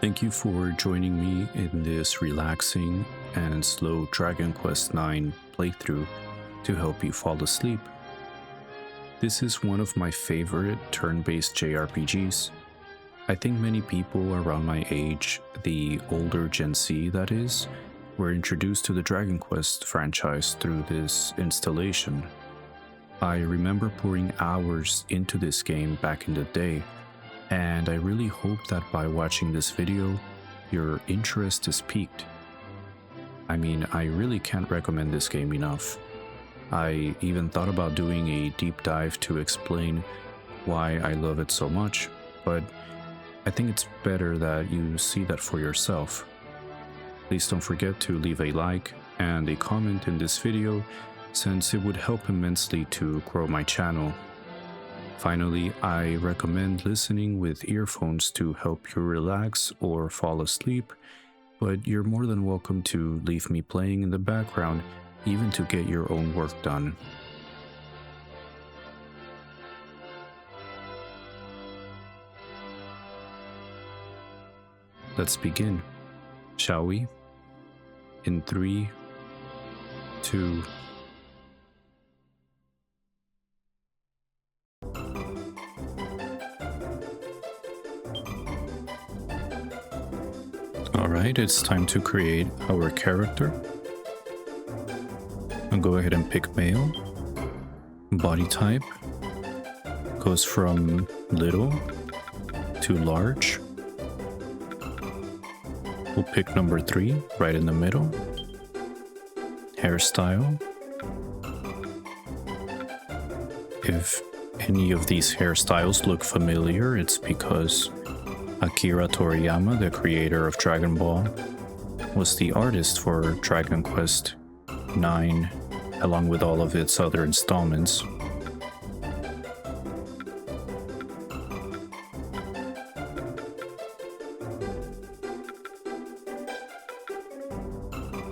Thank you for joining me in this relaxing and slow Dragon Quest IX playthrough to help you fall asleep. This is one of my favorite turn-based JRPGs. I think many people around my age, the older Gen Z that is, were introduced to the Dragon Quest franchise through this installation. I remember pouring hours into this game back in the day, and I really hope that by watching this video, your interest is piqued. I mean, I really can't recommend this game enough. I even thought about doing a deep dive to explain why I love it so much, but I think it's better that you see that for yourself. Please don't forget to leave a like and a comment in this video, since it would help immensely to grow my channel. Finally, I recommend listening with earphones to help you relax or fall asleep, but you're more than welcome to leave me playing in the background even to get your own work done. Let's begin, shall we? In 3, 2, Alright, it's time to create our character. I'll go ahead and pick male. Body type goes from little to large. We'll pick number 3 right in the middle. Hairstyle. If any of these hairstyles look familiar, it's because Akira Toriyama, the creator of Dragon Ball, was the artist for Dragon Quest IX, along with all of its other installments.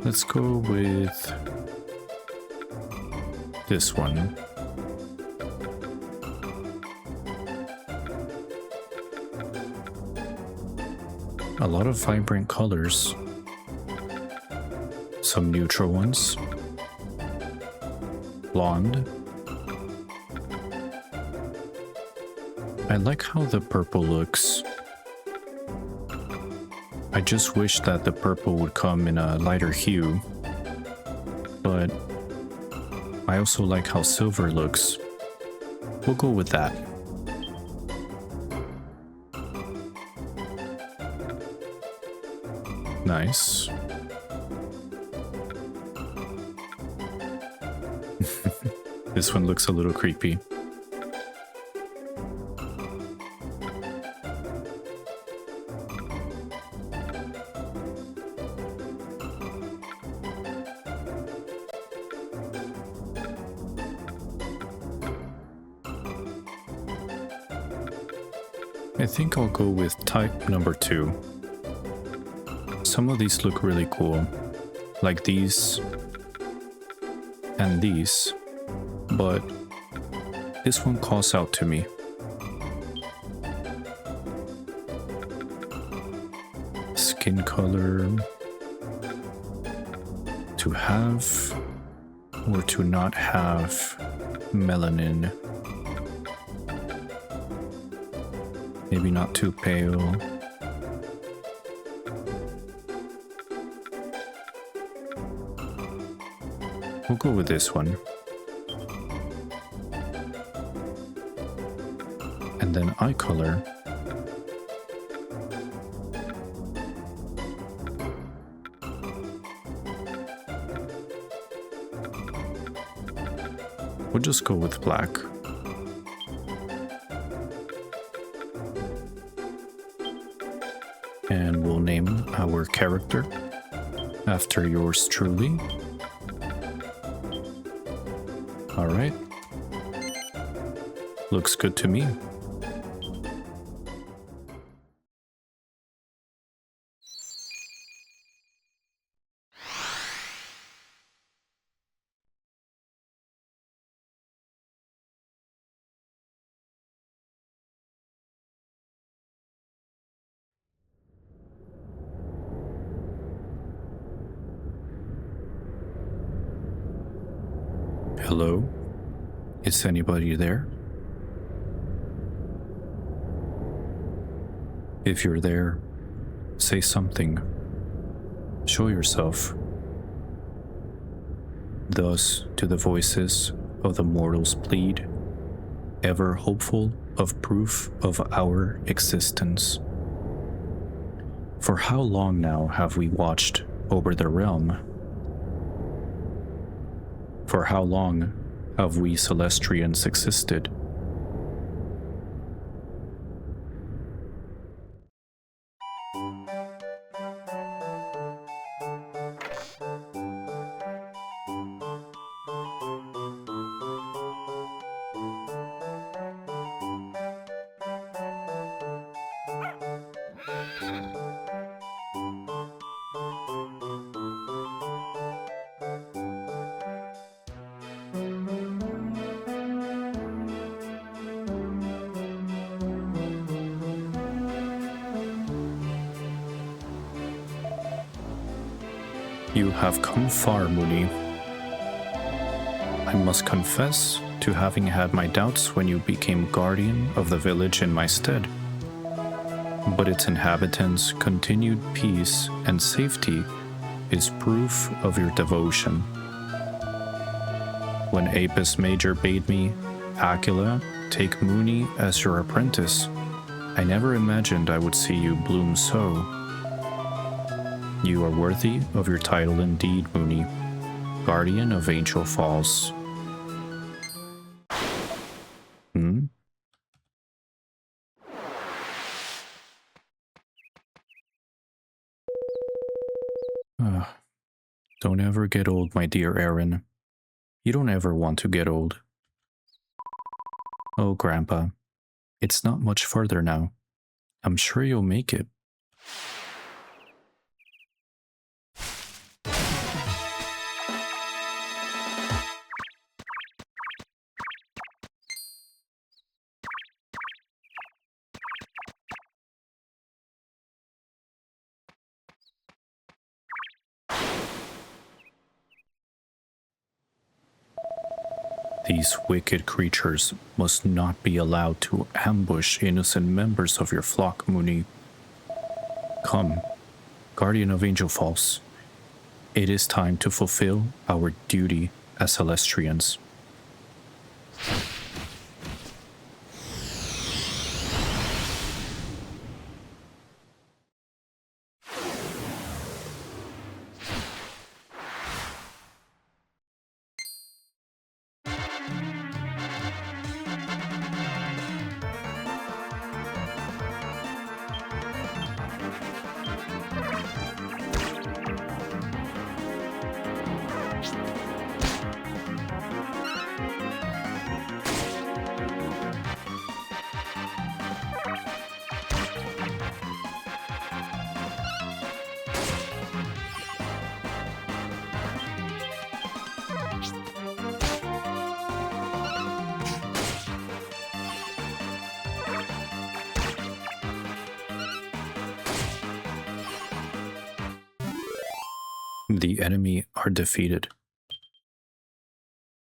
Let's go with this one. A lot of vibrant colors, some neutral ones, blonde. I like how the purple looks. I just wish that the purple would come in a lighter hue, but I also like how silver looks. We'll go with that. Nice. This one looks a little creepy. I think I'll go with type number 2. Some of these look really cool, like these and these, but this one calls out to me. Skin color, to have or to not have melanin. Maybe not too pale. We'll go with this one. And then eye color. We'll just go with black. And we'll name our character after yours truly. Alright. Looks good to me. Hello? Is anybody there? If you're there, say something. Show yourself. Thus do the voices of the mortals plead, ever hopeful of proof of our existence. For how long now have we watched over the realm? For how long have we Celestians existed? You have come far, Muni. I must confess to having had my doubts when you became guardian of the village in my stead. But its inhabitants' continued peace and safety is proof of your devotion. When Apis Major bade me, Aquila, take Muni as your apprentice, I never imagined I would see you bloom so. You are worthy of your title indeed, Muni, Guardian of Angel Falls. Don't ever get old, my dear Aaron. You don't ever want to get old. Oh, Grandpa, it's not much further now. I'm sure you'll make it. These wicked creatures must not be allowed to ambush innocent members of your flock, Muni. Come, Guardian of Angel Falls. It is time to fulfill our duty as Celestians. The enemy are defeated.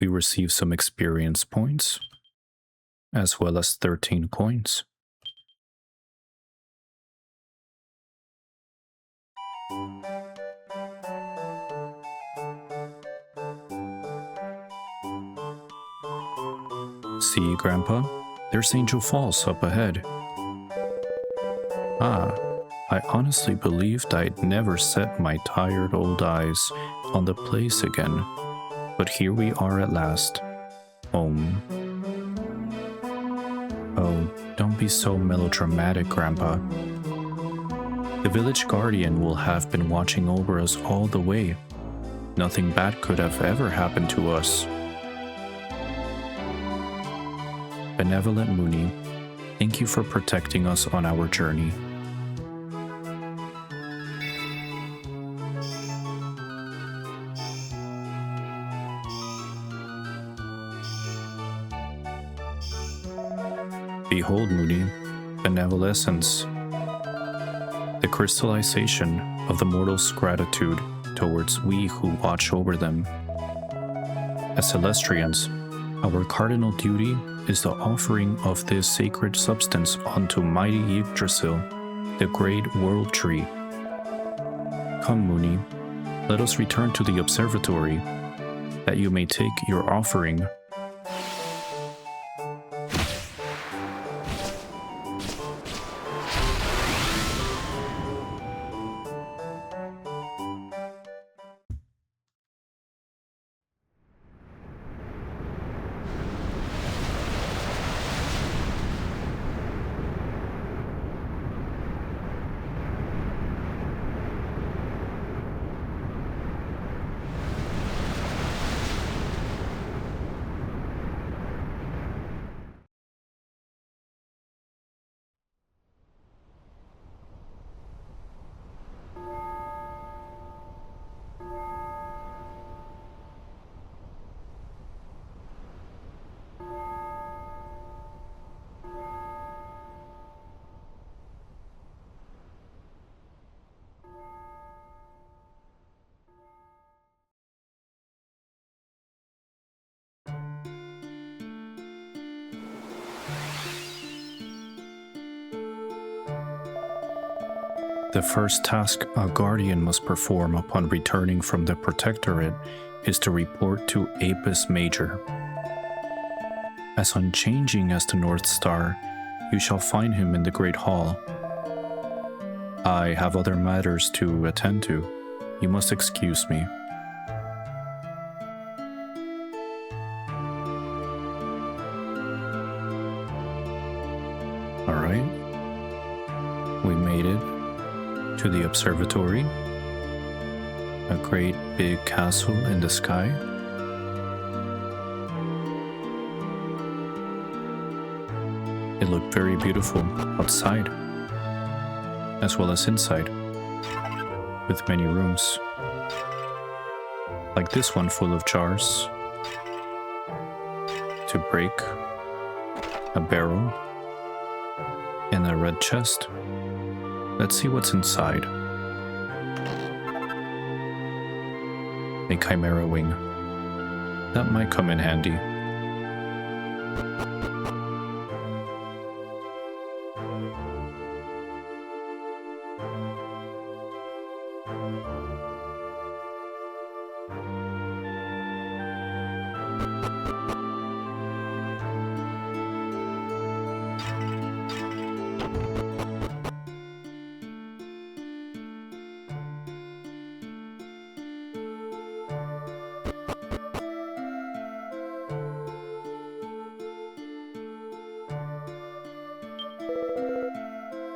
We receive some experience points, as well as 13 coins. See, Grandpa? There's Angel Falls up ahead. Ah, I honestly believed I'd never set my tired old eyes on the place again, but here we are at last. Home. Oh, don't be so melodramatic, Grandpa. The village guardian will have been watching over us all the way. Nothing bad could have ever happened to us. Benevolent Muni, thank you for protecting us on our journey. Behold, Muni, benevolence, the crystallization of the mortal's gratitude towards we who watch over them. As Celestians, our cardinal duty is the offering of this sacred substance unto mighty Yggdrasil, the great world tree. Come, Muni, let us return to the observatory, that you may take your offering. The first task a guardian must perform upon returning from the Protectorate is to report to Apis Major. As unchanging as the North Star, you shall find him in the Great Hall. I have other matters to attend to. You must excuse me. All right. We made it to the observatory, a great big castle in the sky. It looked very beautiful outside, as well as inside, with many rooms, like this one full of jars to break, a barrel, and a red chest. Let's see what's inside. A chimera wing. That might come in handy.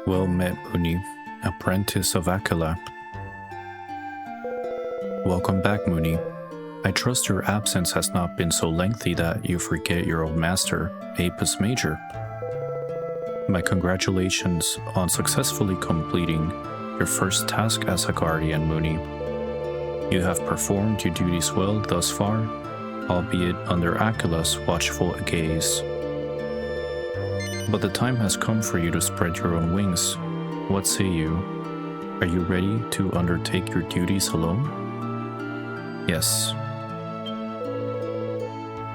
Well met, Muni, apprentice of Aquila. Welcome back, Muni. I trust your absence has not been so lengthy that you forget your old master, Apis Major. My congratulations on successfully completing your first task as a guardian, Muni. You have performed your duties well thus far, albeit under Aquila's watchful gaze. But the time has come for you to spread your own wings. What say you? Are you ready to undertake your duties alone? Yes.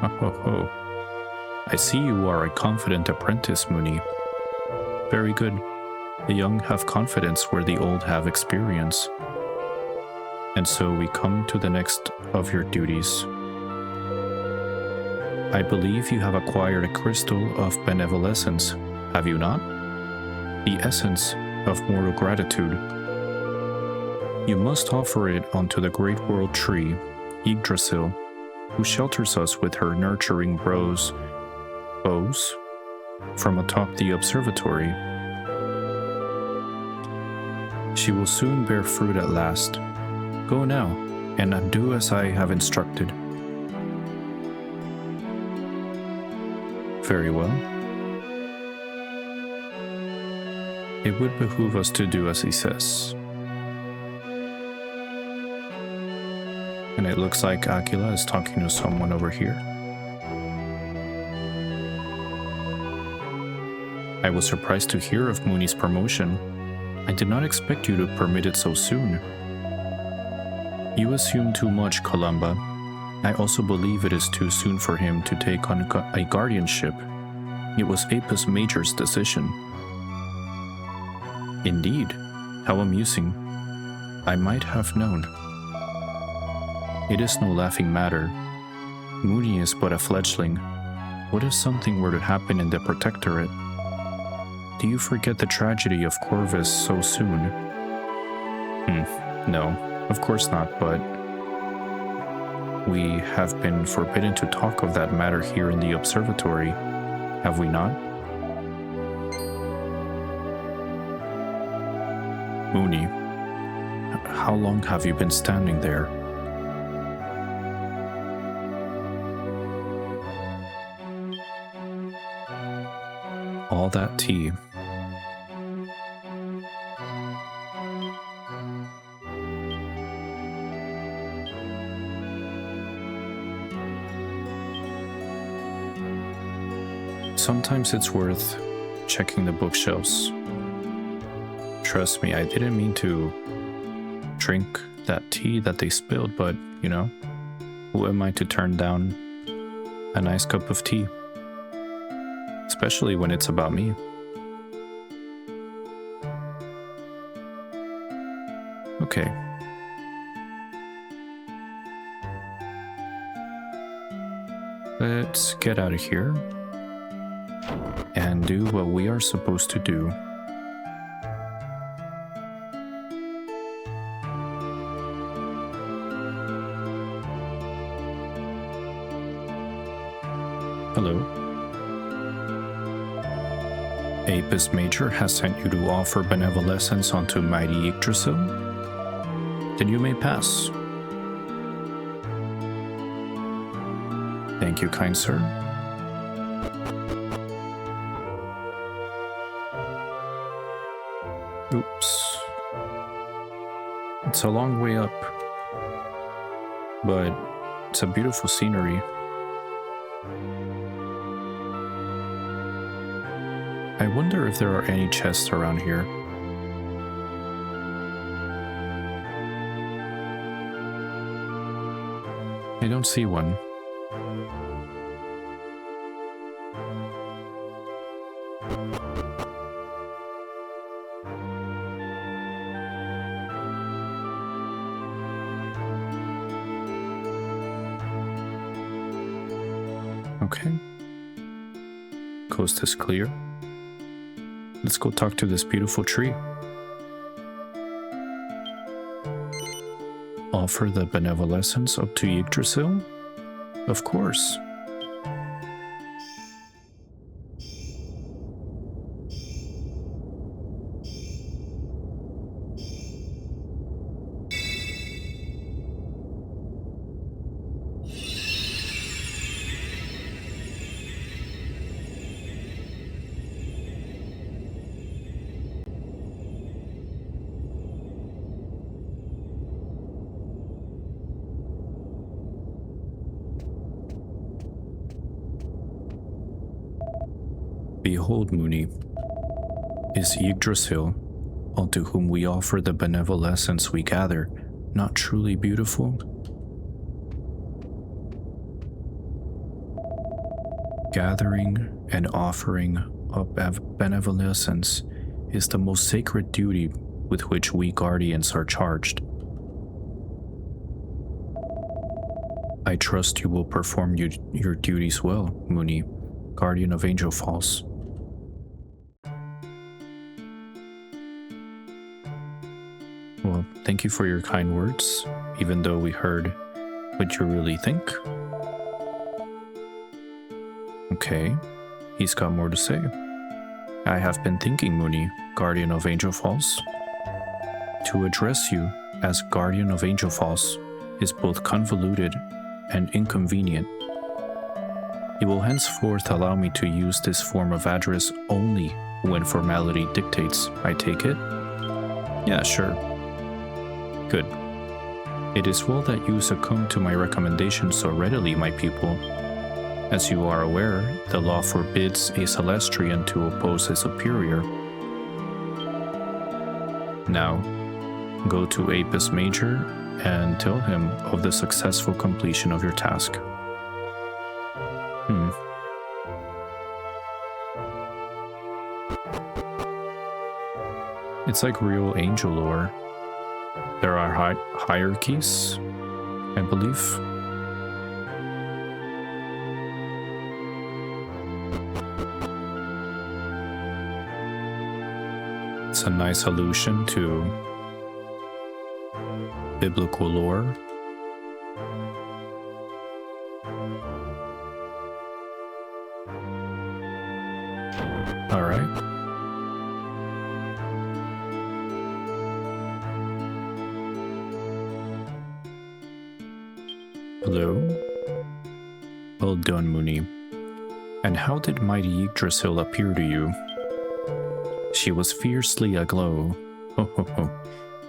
Oh. I see you are a confident apprentice, Muni. Very good. The young have confidence where the old have experience. And so we come to the next of your duties. I believe you have acquired a crystal of benevolence, have you not? The essence of mortal gratitude. You must offer it unto the great world tree, Yggdrasil, who shelters us with her nurturing bows, from atop the observatory. She will soon bear fruit at last. Go now, and do as I have instructed. Very well. It would behoove us to do as he says. And it looks like Aquila is talking to someone over here. I was surprised to hear of Muni's promotion. I did not expect you to permit it so soon. You assume too much, Columba. I also believe it is too soon for him to take on a guardianship. It was Apis Major's decision. Indeed. How amusing. I might have known. It is no laughing matter. Muni is but a fledgling. What if something were to happen in the Protectorate? Do you forget the tragedy of Corvus so soon? No, of course not, but we have been forbidden to talk of that matter here in the observatory, have we not? Muni, how long have you been standing there? All that tea. Sometimes it's worth checking the bookshelves. Trust me, I didn't mean to drink that tea that they spilled, but, you know, who am I to turn down a nice cup of tea? Especially when it's about me. Okay. Let's get out of here and do what we are supposed to do. Hello. Apis Major has sent you to offer benevolence unto mighty Yggdrasil. Then you may pass. Thank you, kind sir. Oops. It's a long way up, but it's a beautiful scenery. I wonder if there are any chests around here. I don't see one. Okay. Coast is clear. Let's go talk to this beautiful tree. Offer the benevolence up to Yggdrasil? Of course. Behold, Muni, is Yggdrasil, unto whom we offer the benevolence we gather, not truly beautiful? Gathering and offering up benevolence is the most sacred duty with which we guardians are charged. I trust you will perform your duties well, Muni, guardian of Angel Falls. Well, thank you for your kind words, even though we heard what you really think. Okay, he's got more to say. I have been thinking, Muni, guardian of Angel Falls. To address you as guardian of Angel Falls is both convoluted and inconvenient. It will henceforth allow me to use this form of address only when formality dictates, I take it? Yeah, sure. Good. It is well that you succumb to my recommendation so readily, my pupil. As you are aware, the law forbids a Celestrian to oppose a superior. Now, go to Apis Major and tell him of the successful completion of your task. It's like real angel lore. There are hierarchies, I believe. It's a nice allusion to biblical lore. All right. Hello? Well done, Muni. And how did mighty Yggdrasil appear to you? She was fiercely aglow. Ho ho ho.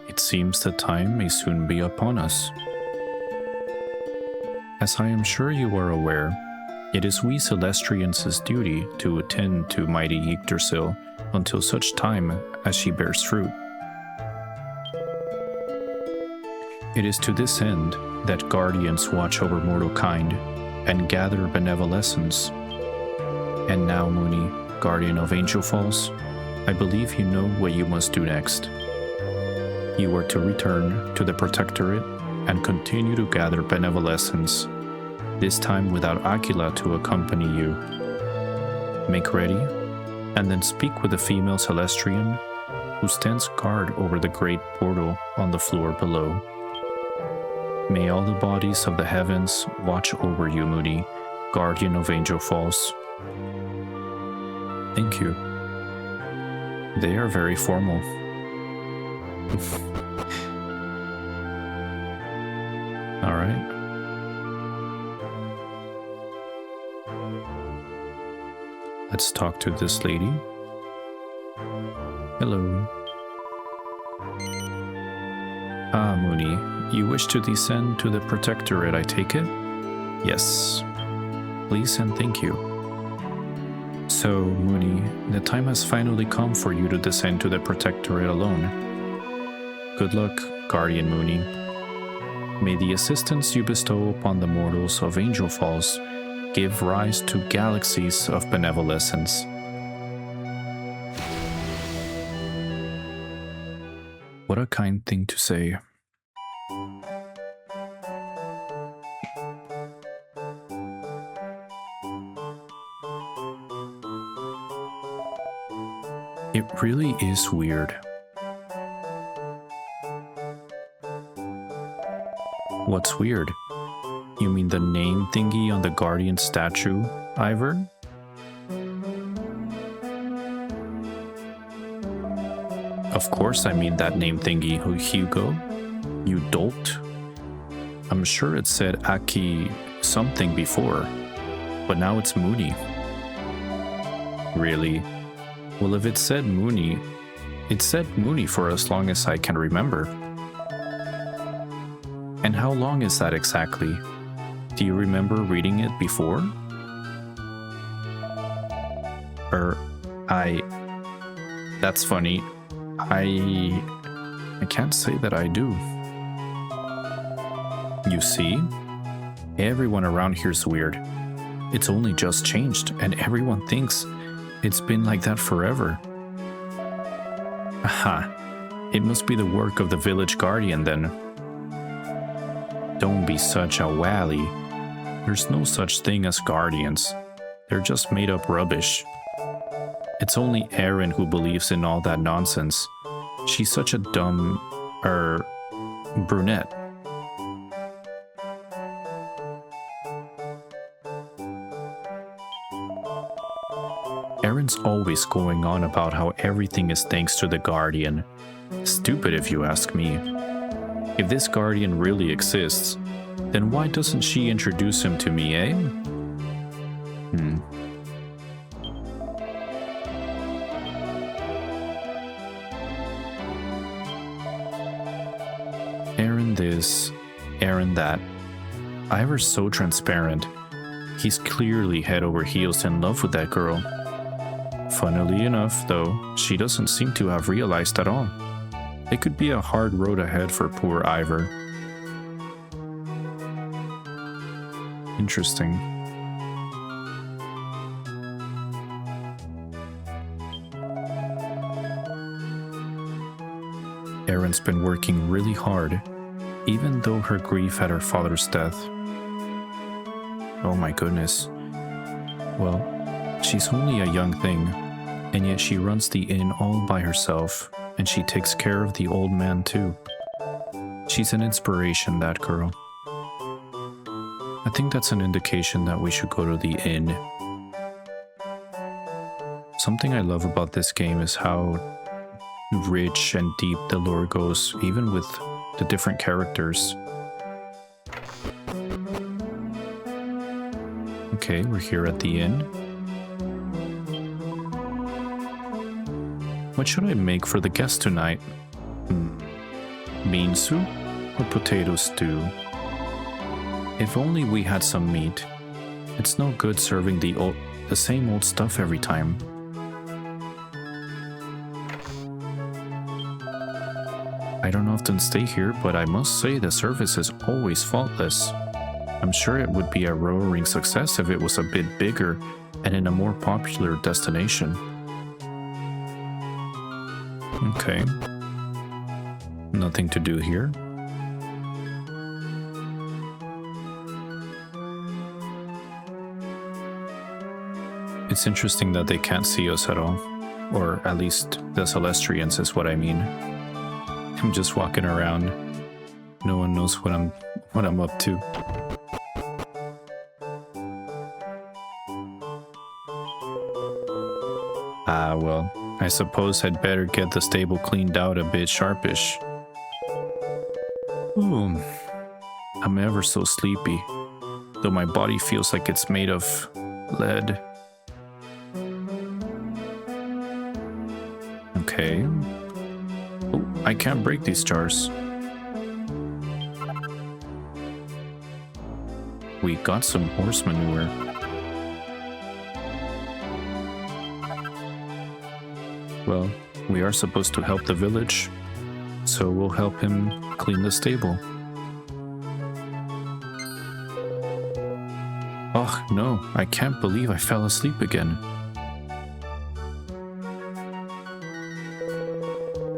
It seems the time may soon be upon us. As I am sure you are aware, it is we Celestrians' duty to attend to mighty Yggdrasil until such time as she bears fruit. It is to this end that guardians watch over mortal kind and gather benevolence. And now, Muni, guardian of Angel Falls, I believe you know what you must do next. You are to return to the Protectorate and continue to gather benevolence, this time without Aquila to accompany you. Make ready, and then speak with the female Celestrian who stands guard over the great portal on the floor below. May all the bodies of the heavens watch over you, Muni, guardian of Angel Falls. Thank you. They are very formal. All right. Let's talk to this lady. Hello. Ah, Muni, you wish to descend to the Protectorate, I take it? Yes. Please and thank you. So, Muni, the time has finally come for you to descend to the Protectorate alone. Good luck, Guardian Muni. May the assistance you bestow upon the mortals of Angel Falls give rise to galaxies of benevolence. What a kind thing to say. It really is weird. What's weird? You mean the name thingy on the Guardian statue, Ivor? Of course I mean that name thingy, Hugo. You dolt. I'm sure it said Aki something before, but now it's Muni. Really? Well, if it said Muni, it said Muni for as long as I can remember. And how long is that exactly? Do you remember reading it before? That's funny. I can't say that I do. You see? Everyone around here's weird. It's only just changed, and everyone thinks it's been like that forever. Aha. It must be the work of the village guardian then. Don't be such a wally. There's no such thing as guardians. They're just made up rubbish. It's only Erin who believes in all that nonsense. She's such a dumb, brunette. Erin's always going on about how everything is thanks to the Guardian. Stupid if you ask me. If this Guardian really exists, then why doesn't she introduce him to me, eh? Erin this, Erin that. Ivor's so transparent. He's clearly head over heels in love with that girl. Funnily enough, though, she doesn't seem to have realized at all. It could be a hard road ahead for poor Ivor. Interesting. Erin's been working really hard, even though her grief at her father's death. Oh my goodness. Well, she's only a young thing, and yet she runs the inn all by herself, and she takes care of the old man too. She's an inspiration, that girl. I think that's an indication that we should go to the inn. Something I love about this game is how rich and deep the lore goes, even with the different characters. Okay, we're here at the inn. What should I make for the guests tonight? Bean soup or potato stew? If only we had some meat. It's no good serving the same old stuff every time. I don't often stay here, but I must say the service is always faultless. I'm sure it would be a roaring success if it was a bit bigger and in a more popular destination. Okay. Nothing to do here. It's interesting that they can't see us at all. Or at least the Celestrians is what I mean. I'm just walking around. No one knows what I'm up to. Ah, well, I suppose I'd better get the stable cleaned out a bit sharpish. Ooh, I'm ever so sleepy, though my body feels like it's made of lead. Okay. Oh, I can't break these jars. We got some horse manure. Well, we are supposed to help the village, so we'll help him clean the stable. Oh no, I can't believe I fell asleep again.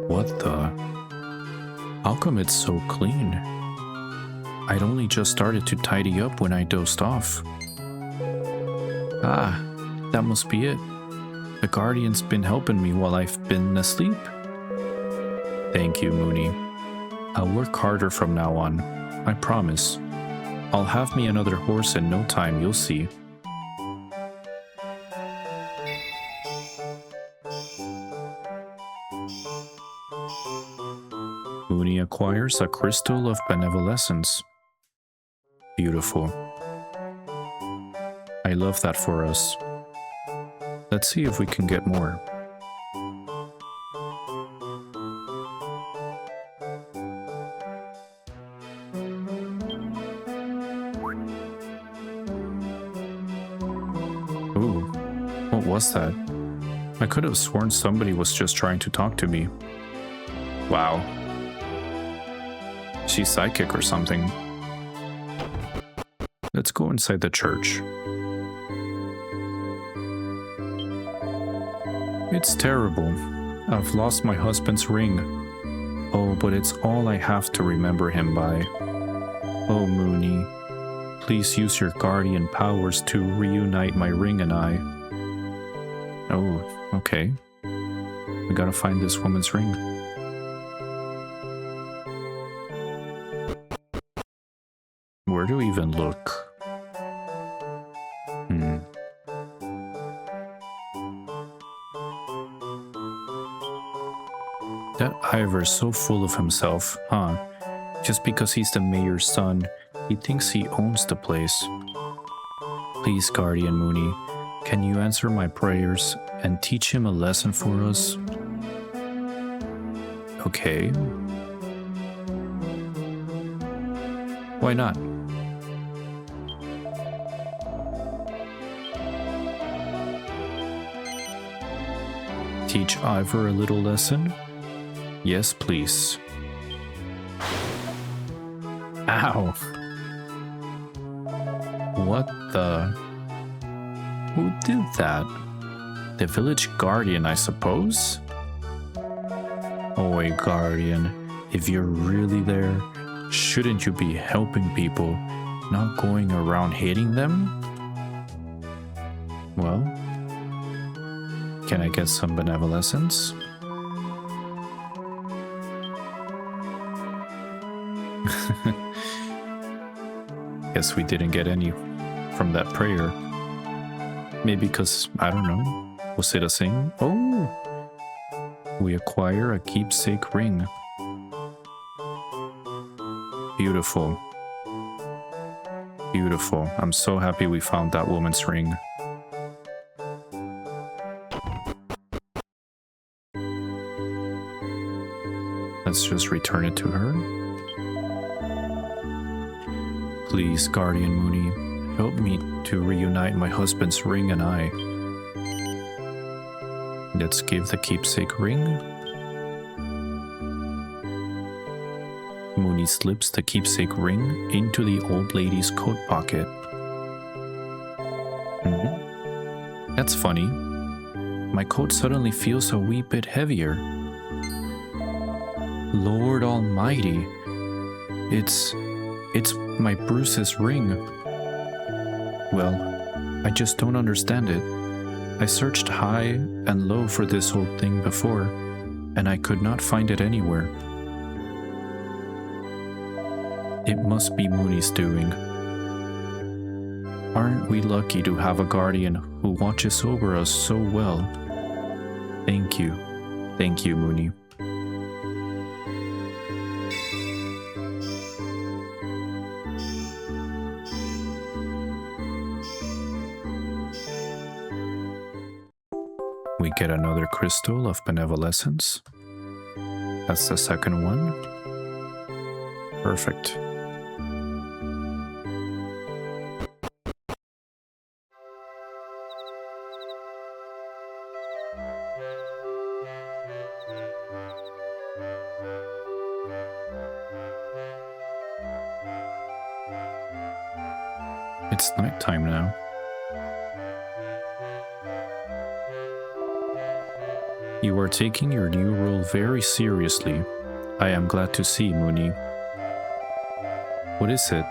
What the? How come it's so clean? I'd only just started to tidy up when I dozed off. Ah, that must be it. The Guardian's been helping me while I've been asleep. Thank you, Muni. I'll work harder from now on. I promise. I'll have me another horse in no time, you'll see. Muni acquires a crystal of benevolence. Beautiful. I love that for us. Let's see if we can get more. Ooh, what was that? I could have sworn somebody was just trying to talk to me. Wow. She's psychic or something. Let's go inside the church. It's terrible. I've lost my husband's ring. Oh, but it's all I have to remember him by. Oh, Muni, please use your guardian powers to reunite my ring and I. Oh, okay. We gotta find this woman's ring. Where do we even look? That Ivor's so full of himself, huh? Just because he's the mayor's son, he thinks he owns the place. Please, Guardian Muni, can you answer my prayers and teach him a lesson for us? Okay. Why not? Teach Ivor a little lesson? Yes, please. Ow! What the? Who did that? The village guardian, I suppose? Oh, wait, guardian, if you're really there, shouldn't you be helping people, not going around hating them? Well, can I get some benevolence? Guess we didn't get any from that prayer. Maybe because, I don't know, was it a thing? Oh! We acquire a keepsake ring. Beautiful. Beautiful. I'm so happy we found that woman's ring. Let's just return it to her. Please, Guardian Muni, help me to reunite my husband's ring and I. Let's give the keepsake ring. Muni slips the keepsake ring into the old lady's coat pocket. That's funny. My coat suddenly feels a wee bit heavier. Lord Almighty. It's my Bruce's ring. Well, I just don't understand it. I searched high and low for this old thing before, and I could not find it anywhere. It must be Muni's doing. Aren't we lucky to have a guardian who watches over us so well? Thank you. Thank you, Muni. We get another crystal of benevolence. That's the second one. Perfect. It's nighttime now. You are taking your new role very seriously. I am glad to see, Muni. What is it?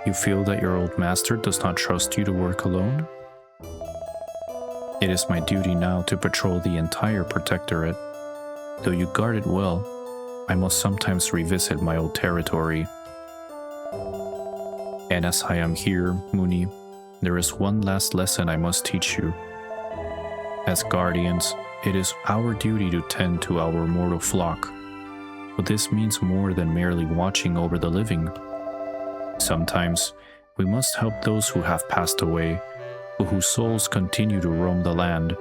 You feel that your old master does not trust you to work alone? It is my duty now to patrol the entire protectorate. Though you guard it well, I must sometimes revisit my old territory. And as I am here, Muni, there is one last lesson I must teach you. As guardians, it is our duty to tend to our mortal flock, but this means more than merely watching over the living. Sometimes, we must help those who have passed away, but whose souls continue to roam the land.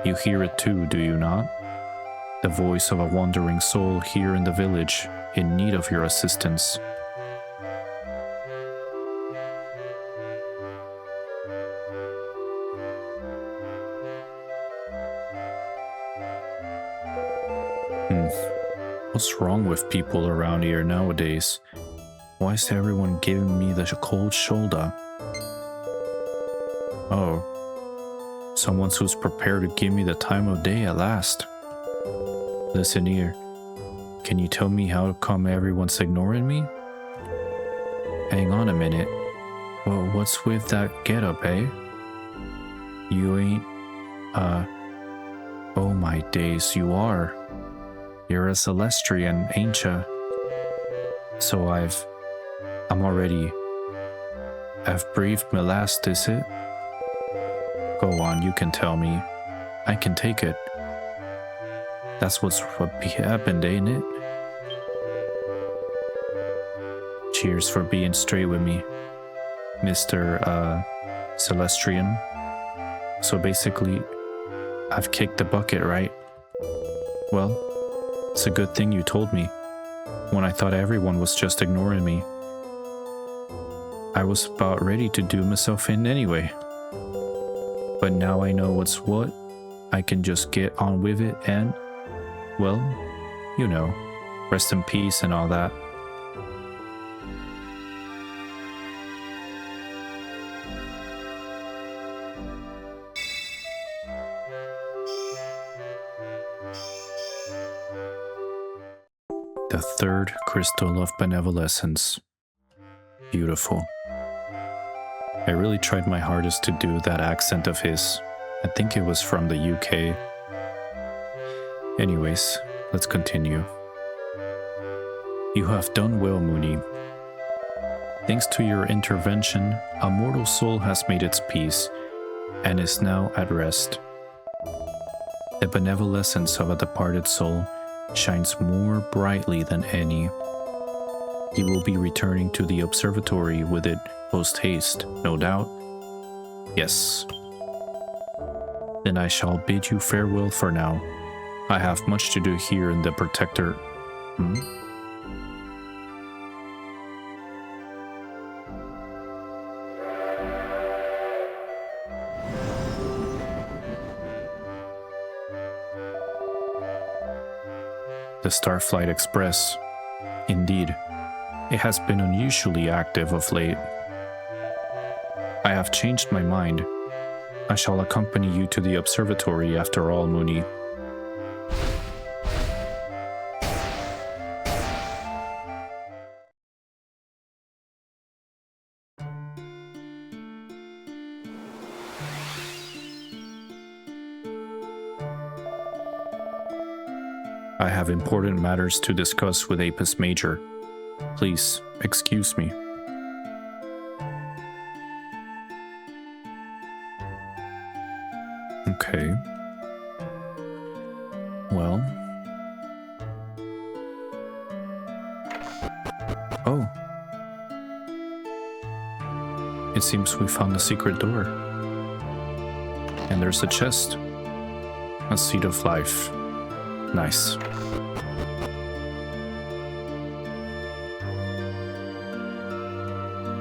You hear it too, do you not? The voice of a wandering soul here in the village, in need of your assistance. What's wrong with people around here nowadays? Why is everyone giving me the cold shoulder? Oh, someone who's prepared to give me the time of day at last. Listen here, can you tell me how come everyone's ignoring me? Hang on a minute. Well, what's with that getup, eh? You ain't, oh my days, you are. You're a Celestian, ain't ya? So I've breathed my last, is it? Go on, you can tell me. I can take it. That's what happened, ain't it? Cheers for being straight with me, Mr. Celestian. So basically, I've kicked the bucket, right? Well, it's a good thing you told me, when I thought everyone was just ignoring me. I was about ready to do myself in anyway. But now I know what's what, I can just get on with it and, well, you know, rest in peace and all that. The third crystal of benevolescence. Beautiful. I really tried my hardest to do that accent of his. I think it was from the UK. Anyways, let's continue. You have done well, Muni. Thanks to your intervention, a mortal soul has made its peace and is now at rest. The benevolescence of a departed soul shines more brightly than any. You will be returning to the observatory with it post-haste, no doubt? Yes. Then I shall bid you farewell for now. I have much to do here in the Protector... The Starflight Express. Indeed, it has been unusually active of late. I have changed my mind. I shall accompany you to the observatory after all, Muni. I have important matters to discuss with Apis Major. Please, excuse me. Okay. Well. Oh. It seems we found a secret door. And there's a chest. A seed of life. Nice.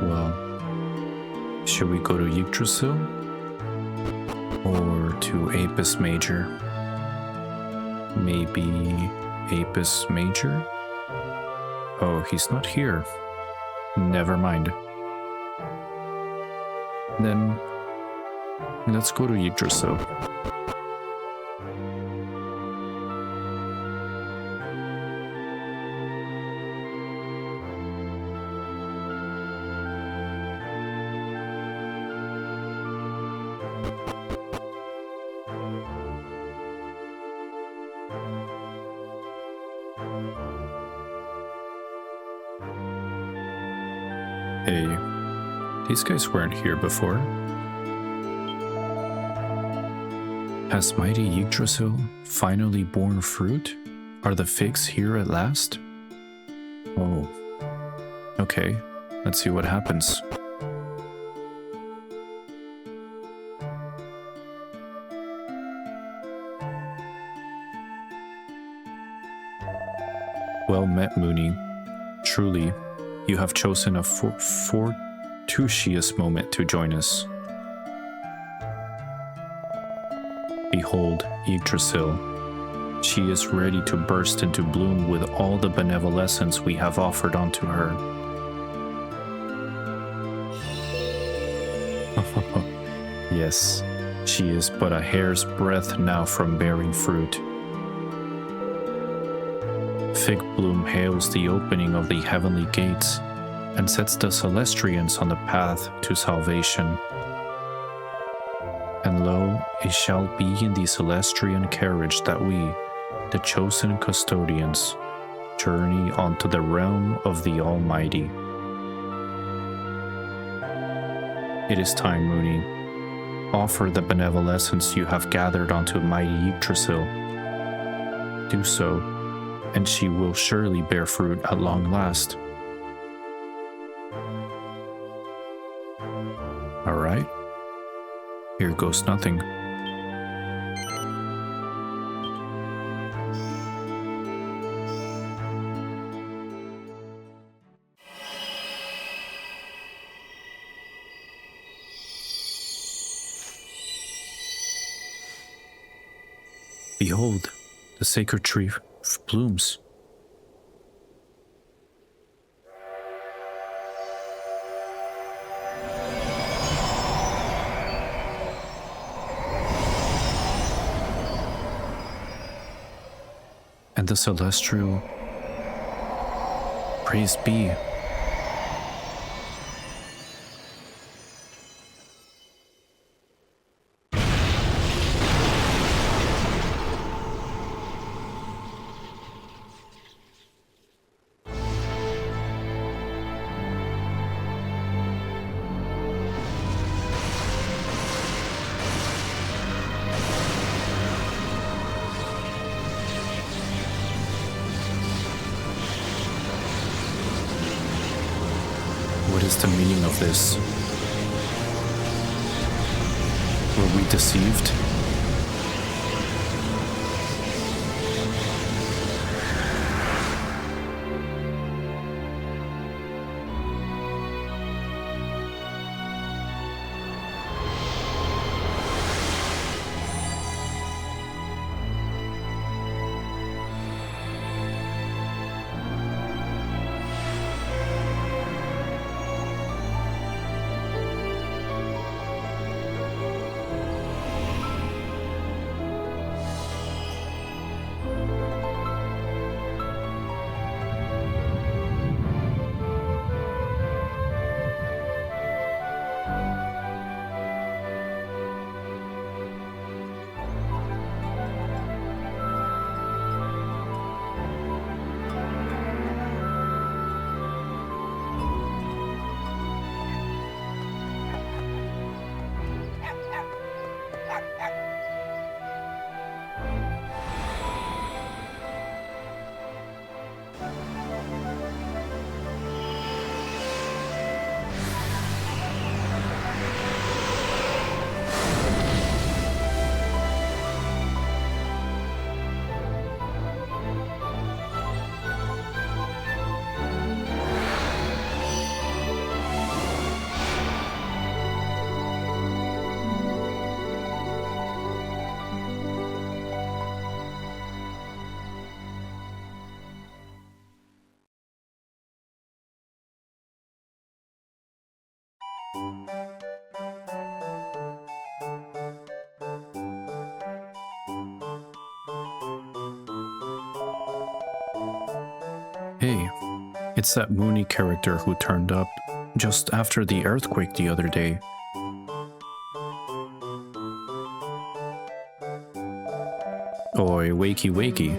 Well, should we go to Yggdrasil? Or to Apis Major? Maybe Apis Major? Oh, he's not here. Never mind. Then, let's go to Yggdrasil. Hey, these guys weren't here before. Has mighty Yggdrasil finally borne fruit? Are the figs here at last? Oh, okay, let's see what happens. Well met, Muni. Truly, you have chosen a fortuitous moment to join us. Behold, Yggdrasil. She is ready to burst into bloom with all the benevolence we have offered unto her. Yes, she is but a hair's breadth now from bearing fruit. Fig bloom hails the opening of the heavenly gates and sets the Celestians on the path to salvation. And lo, it shall be in the Celestian carriage that we, the chosen custodians, journey onto the realm of the Almighty. It is time, Muni. Offer the benevolence you have gathered onto mighty Yggdrasil. Do so, and she will surely bear fruit at long last. All right. Here goes nothing. Behold, the sacred tree blooms. And the celestial Praise be. What is the meaning of this? Were we deceived? Hey, it's that Muni character who turned up just after the earthquake the other day. Oi, wakey wakey.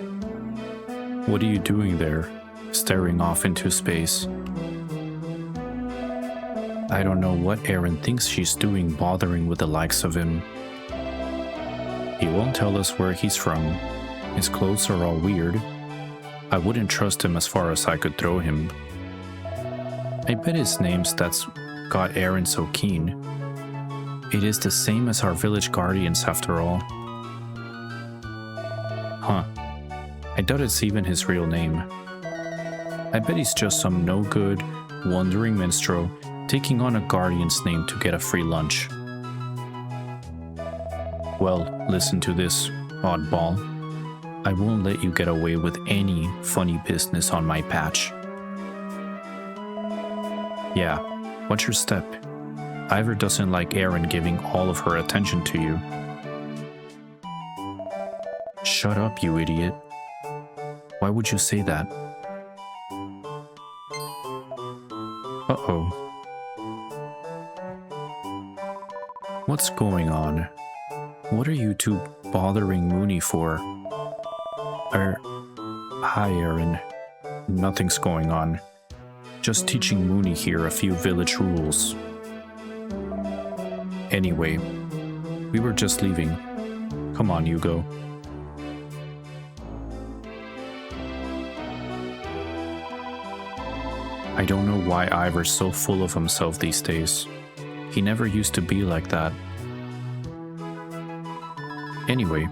What are you doing there, staring off into space? I don't know what Aaron thinks she's doing bothering with the likes of him. He won't tell us where he's from. His clothes are all weird. I wouldn't trust him as far as I could throw him. I bet his name's that's got Aaron so keen. It is the same as our village guardians after all. Huh. I doubt it's even his real name. I bet he's just some no-good, wandering minstrel taking on a guardian's name to get a free lunch. Well, listen to this, oddball. I won't let you get away with any funny business on my patch. Yeah, watch your step. Ivor doesn't like Aaron giving all of her attention to you. Shut up, you idiot. Why would you say that? Uh-oh. What's going on? What are you two bothering Muni for? Hi, Aaron. Nothing's going on. Just teaching Muni here a few village rules. Anyway, we were just leaving. Come on, you go. I don't know why Ivor's so full of himself these days. He never used to be like that. Anyway,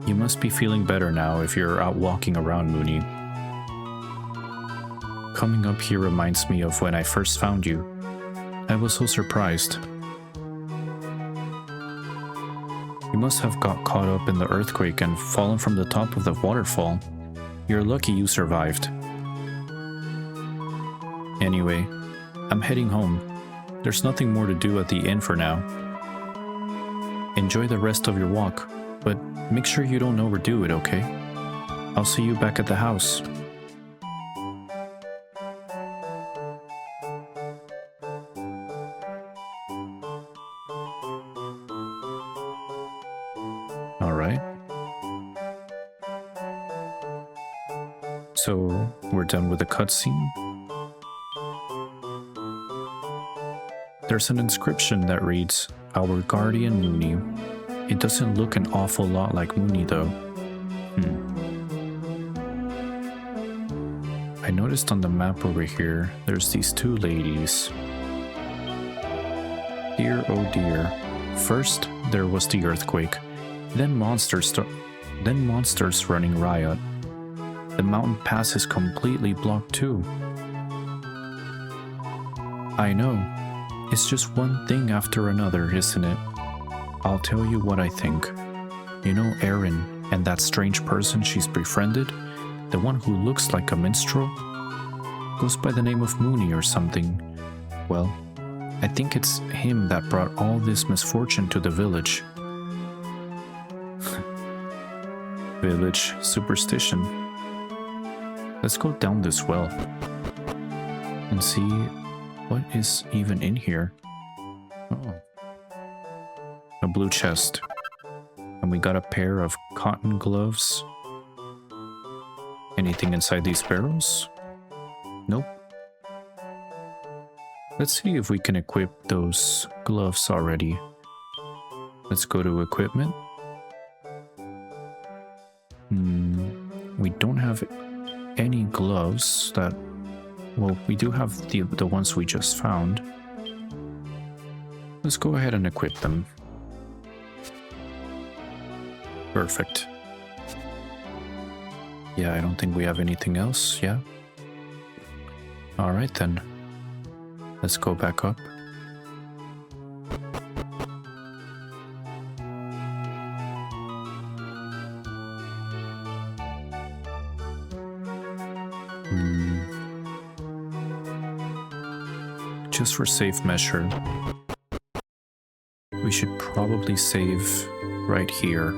you must be feeling better now if you're out walking around, Muni. Coming up here reminds me of when I first found you. I was so surprised. You must have got caught up in the earthquake and fallen from the top of the waterfall. You're lucky you survived. Anyway, I'm heading home. There's nothing more to do at the inn for now. Enjoy the rest of your walk, but make sure you don't overdo it, okay? I'll see you back at the house. So we're done with the cutscene. There's an inscription that reads, "Our guardian Muni." It doesn't look an awful lot like Muni though. I noticed on the map over here, there's these two ladies. Dear oh dear. First, there was the earthquake, then monsters running riot. The mountain pass is completely blocked too. I know. It's just one thing after another, isn't it? I'll tell you what I think. You know Erin and that strange person she's befriended? The one who looks like a minstrel? Goes by the name of Muni or something. Well, I think it's him that brought all this misfortune to the village. Village superstition. Let's go down this well and see what is even in here. Oh. A blue chest. And we got a pair of cotton gloves. Anything inside these barrels? Nope. Let's see if we can equip those gloves already. Let's go to equipment. We don't have any gloves that... Well, we do have the ones we just found. Let's go ahead and equip them. Perfect. Yeah, I don't think we have anything else, yeah? Alright then. Let's go back up. Just for safe measure, we should probably save right here.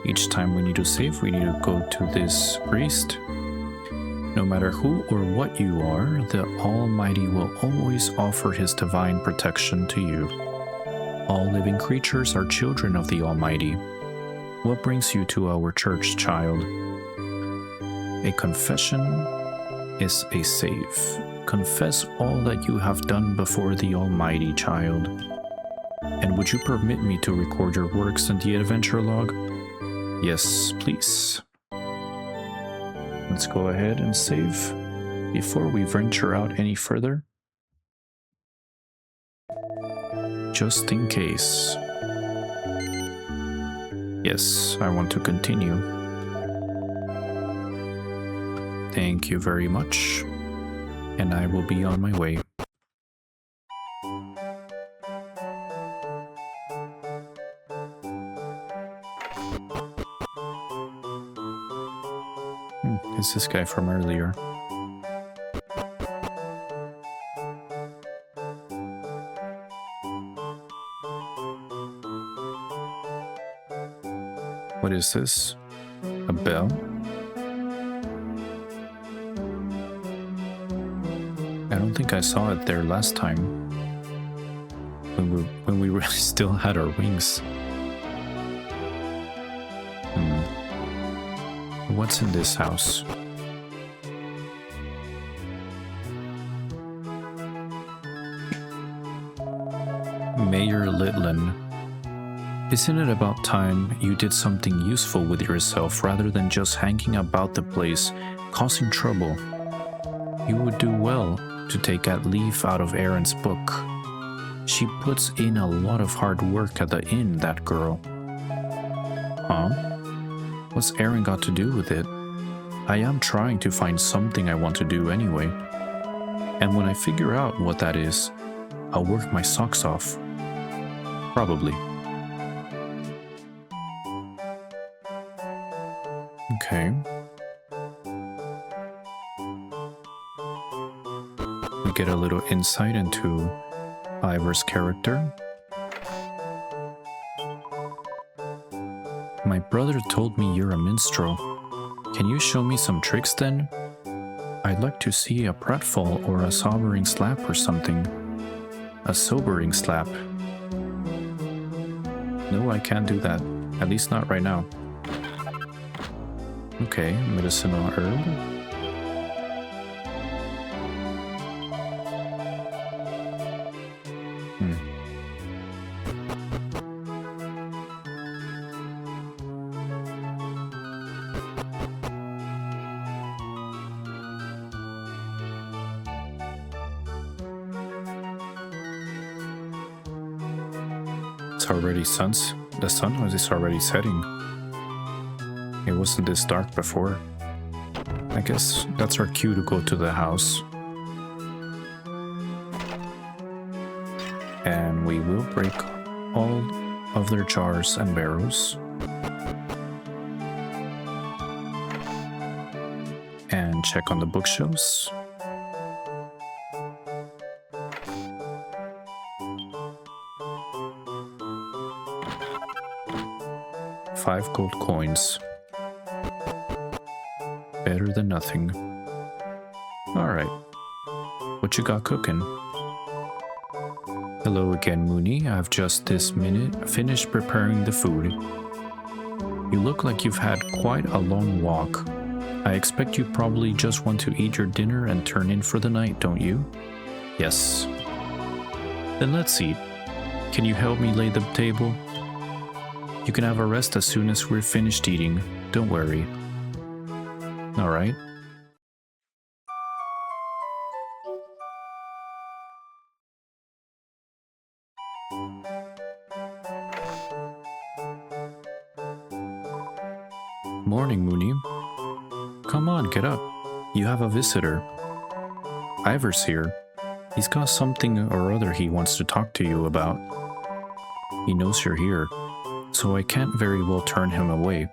Each time we need to save, we need to go to this priest. No matter who or what you are, the Almighty will always offer his divine protection to you. All living creatures are children of the Almighty. What brings you to our church, child? A confession is a save. Confess all that you have done before the Almighty, child. And would you permit me to record your works in the adventure log? Yes, please. Let's go ahead and save before we venture out any further. Just in case. Yes, I want to continue. Thank you very much. And I will be on my way. It's this guy from earlier. What is this? A bell? I don't think I saw it there last time. When we really still had our wings. What's in this house? Mayor Litlin. Isn't it about time you did something useful with yourself rather than just hanging about the place, causing trouble? You would do well to take a leaf out of Erin's book. She puts in a lot of hard work at the inn, that girl. Huh? What's Erin got to do with it? I am trying to find something I want to do anyway. And when I figure out what that is, I'll work my socks off. Probably. Okay. We get a little insight into Ivor's character. My brother told me you're a minstrel. Can you show me some tricks then? I'd like to see a pratfall or a sobering slap or something. A sobering slap. No, I can't do that. At least not right now. Okay, medicinal herb. It's already the sun is already setting. It wasn't this dark before. I guess that's our cue to go to the house. And we will break all of their jars and barrels. And check on the bookshelves. $5 gold coins. Better than nothing. Alright. What you got cooking? Hello again, Muni. I've just this minute finished preparing the food. You look like you've had quite a long walk. I expect you probably just want to eat your dinner and turn in for the night, don't you? Yes. Then let's eat. Can you help me lay the table? You can have a rest as soon as we're finished eating. Don't worry. Alright. Morning, Muni. Come on, get up. You have a visitor. Ivor's here. He's got something or other he wants to talk to you about. He knows you're here, so I can't very well turn him away.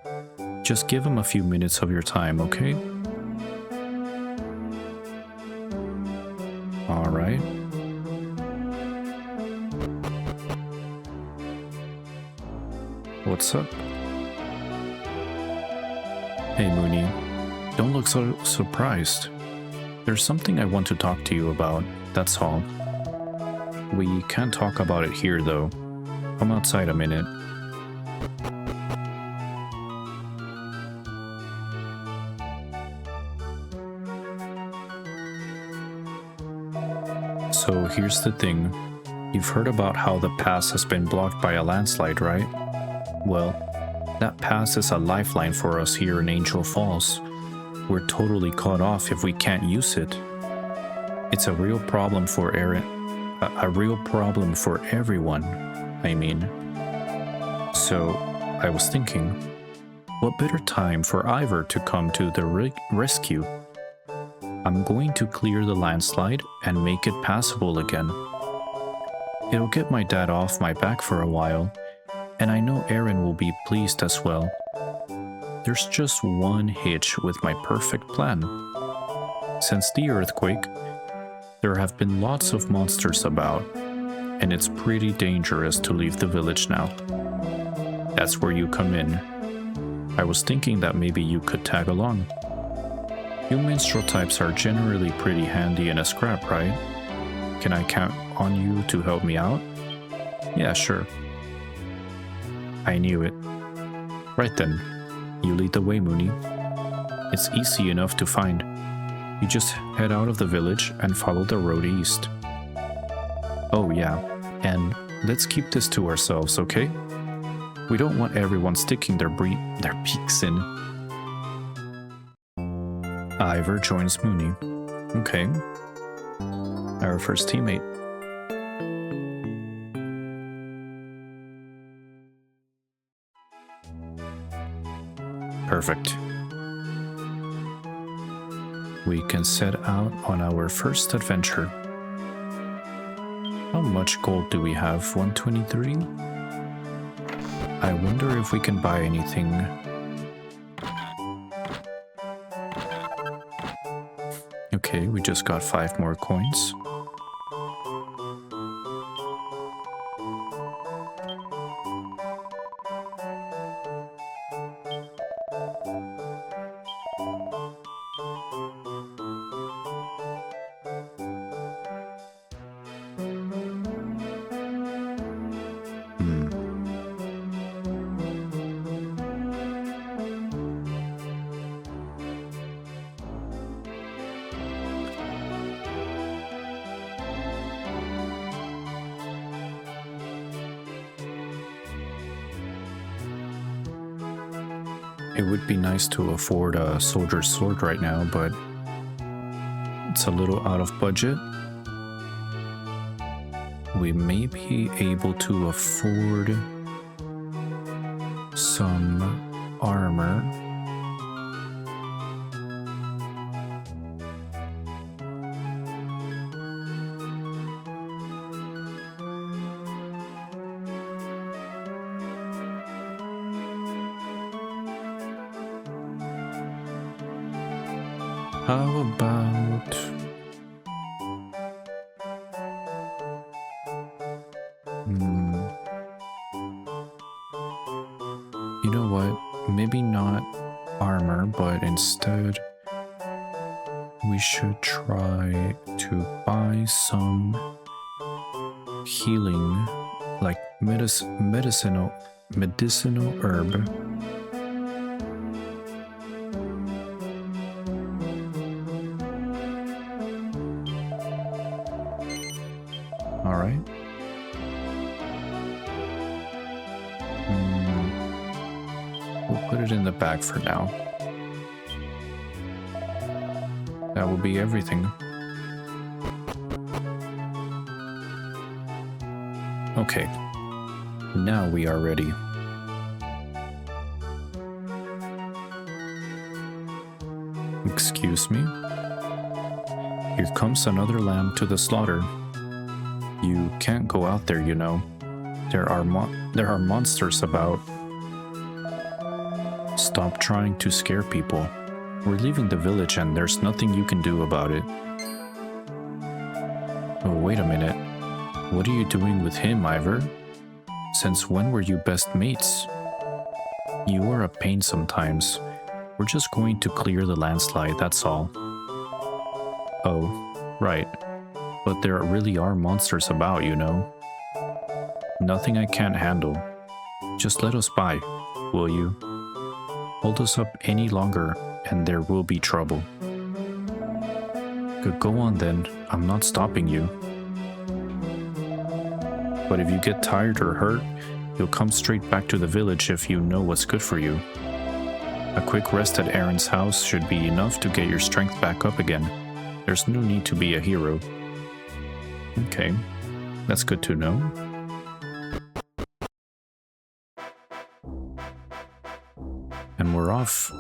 Just give him a few minutes of your time, okay? Alright. What's up? Hey, Muni. Don't look so surprised. There's something I want to talk to you about, that's all. We can't talk about it here, though. Come outside a minute. So here's the thing. You've heard about how the pass has been blocked by a landslide, right? Well, that pass is a lifeline for us here in Angel Falls. We're totally cut off if we can't use it. It's a real problem for a real problem for everyone, I mean. So, I was thinking, what better time for Ivor to come to the rescue? I'm going to clear the landslide and make it passable again. It'll get my dad off my back for a while, and I know Aaron will be pleased as well. There's just one hitch with my perfect plan. Since the earthquake, there have been lots of monsters about, and it's pretty dangerous to leave the village now. That's where you come in. I was thinking that maybe you could tag along. You minstrel types are generally pretty handy in a scrap, right? Can I count on you to help me out? Yeah, sure. I knew it. Right then, you lead the way, Muni. It's easy enough to find. You just head out of the village and follow the road east. Oh yeah, and let's keep this to ourselves, okay? We don't want everyone sticking their beaks in. Ivor joins Muni. Okay. Our first teammate. Perfect. We can set out on our first adventure. How much gold do we have? 123? I wonder if we can buy anything. Okay, we just got 5 more coins. It would be nice to afford a soldier's sword right now, but it's a little out of budget. We may be able to afford some armor. How about you know what? Maybe not armor, but instead we should try to buy some healing, like medicinal herb. All right. We'll put it in the bag for now. That will be everything. Okay, now we are ready. Excuse me? Here comes another lamb to the slaughter. You can't go out there, you know. There are monsters about. Stop trying to scare people. We're leaving the village and there's nothing you can do about it. Oh, wait a minute. What are you doing with him, Ivor? Since when were you best mates? You are a pain sometimes. We're just going to clear the landslide, that's all. Oh, right. But there really are monsters about, you know. Nothing I can't handle. Just let us by, will you? Hold us up any longer, and there will be trouble. Good, go on then. I'm not stopping you. But if you get tired or hurt, you'll come straight back to the village if you know what's good for you. A quick rest at Aaron's house should be enough to get your strength back up again. There's no need to be a hero. Okay, that's good to know. And we're off.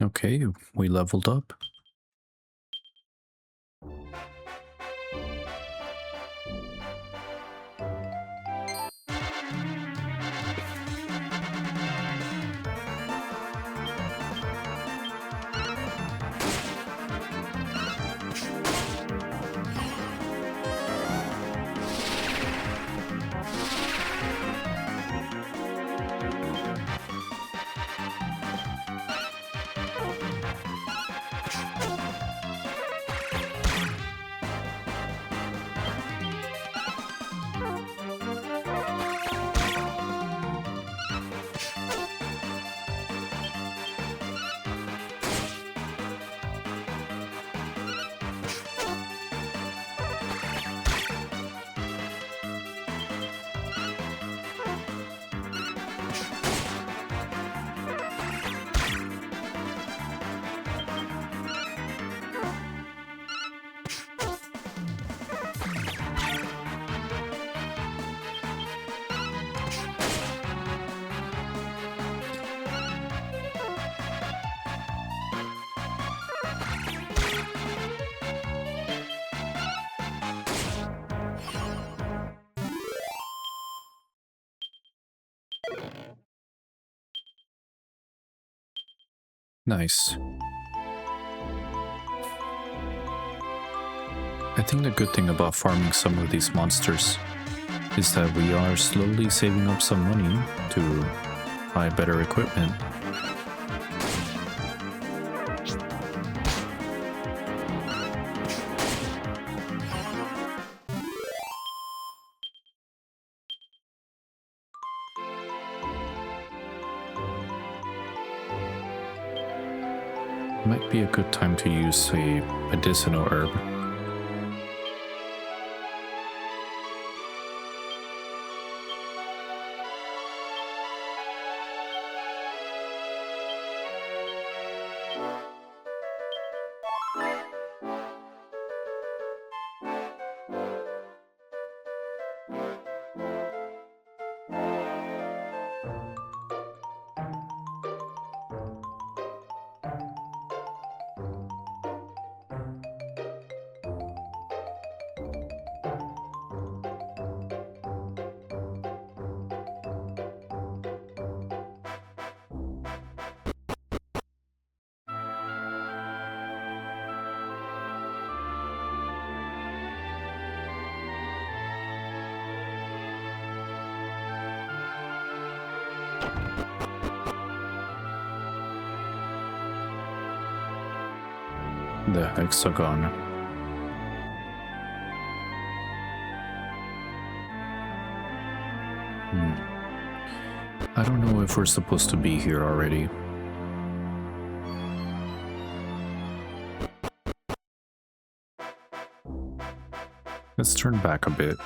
Okay, we leveled up. Nice. I think the good thing about farming some of these monsters is that we are slowly saving up some money to buy better equipment. Might be a good time to use a medicinal herb. The hexagon. I don't know if we're supposed to be here already. Let's turn back a bit.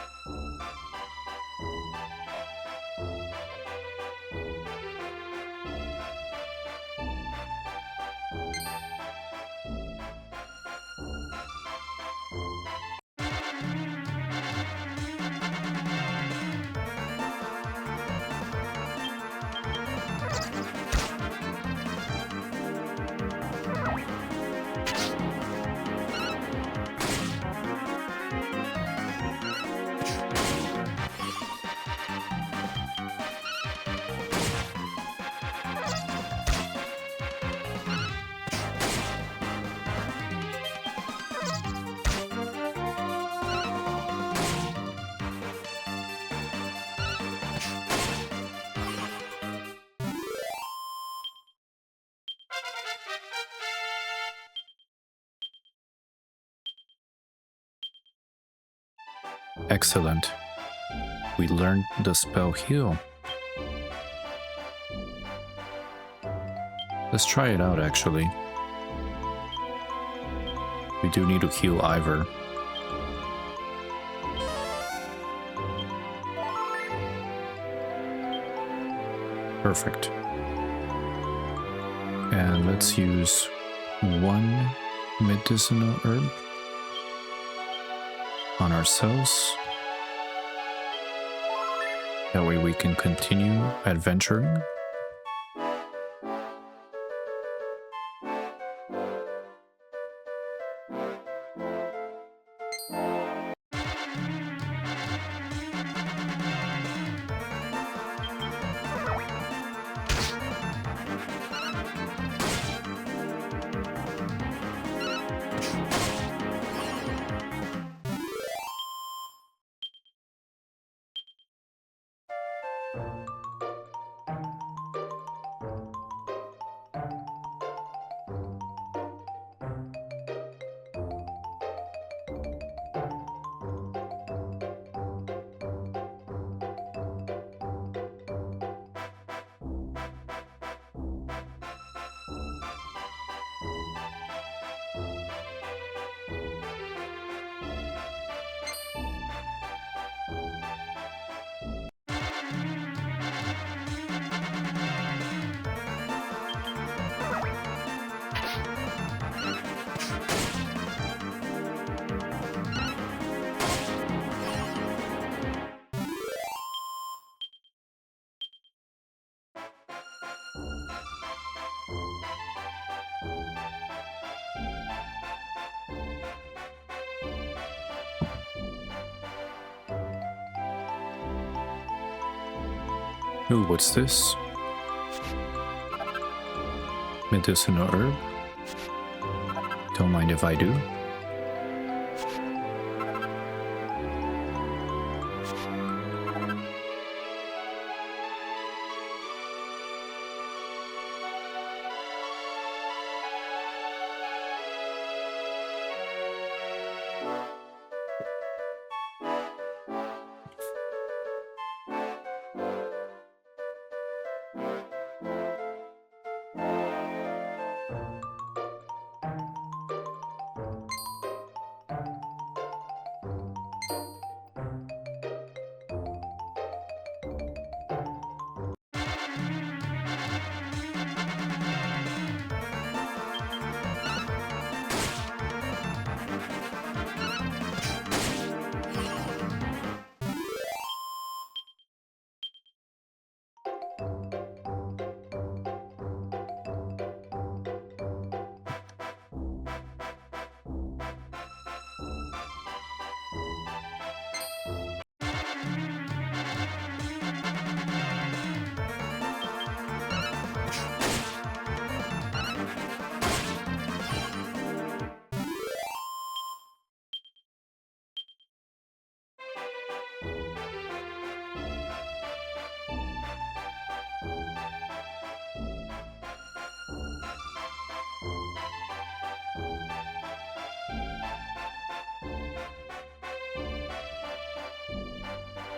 Excellent. We learned the spell heal. Let's try it out, actually. We do need to heal Ivor. Perfect. And let's use one medicinal herb on ourselves. That way we can continue adventuring. Ooh, what's this? Medicinal herb. Don't mind if I do.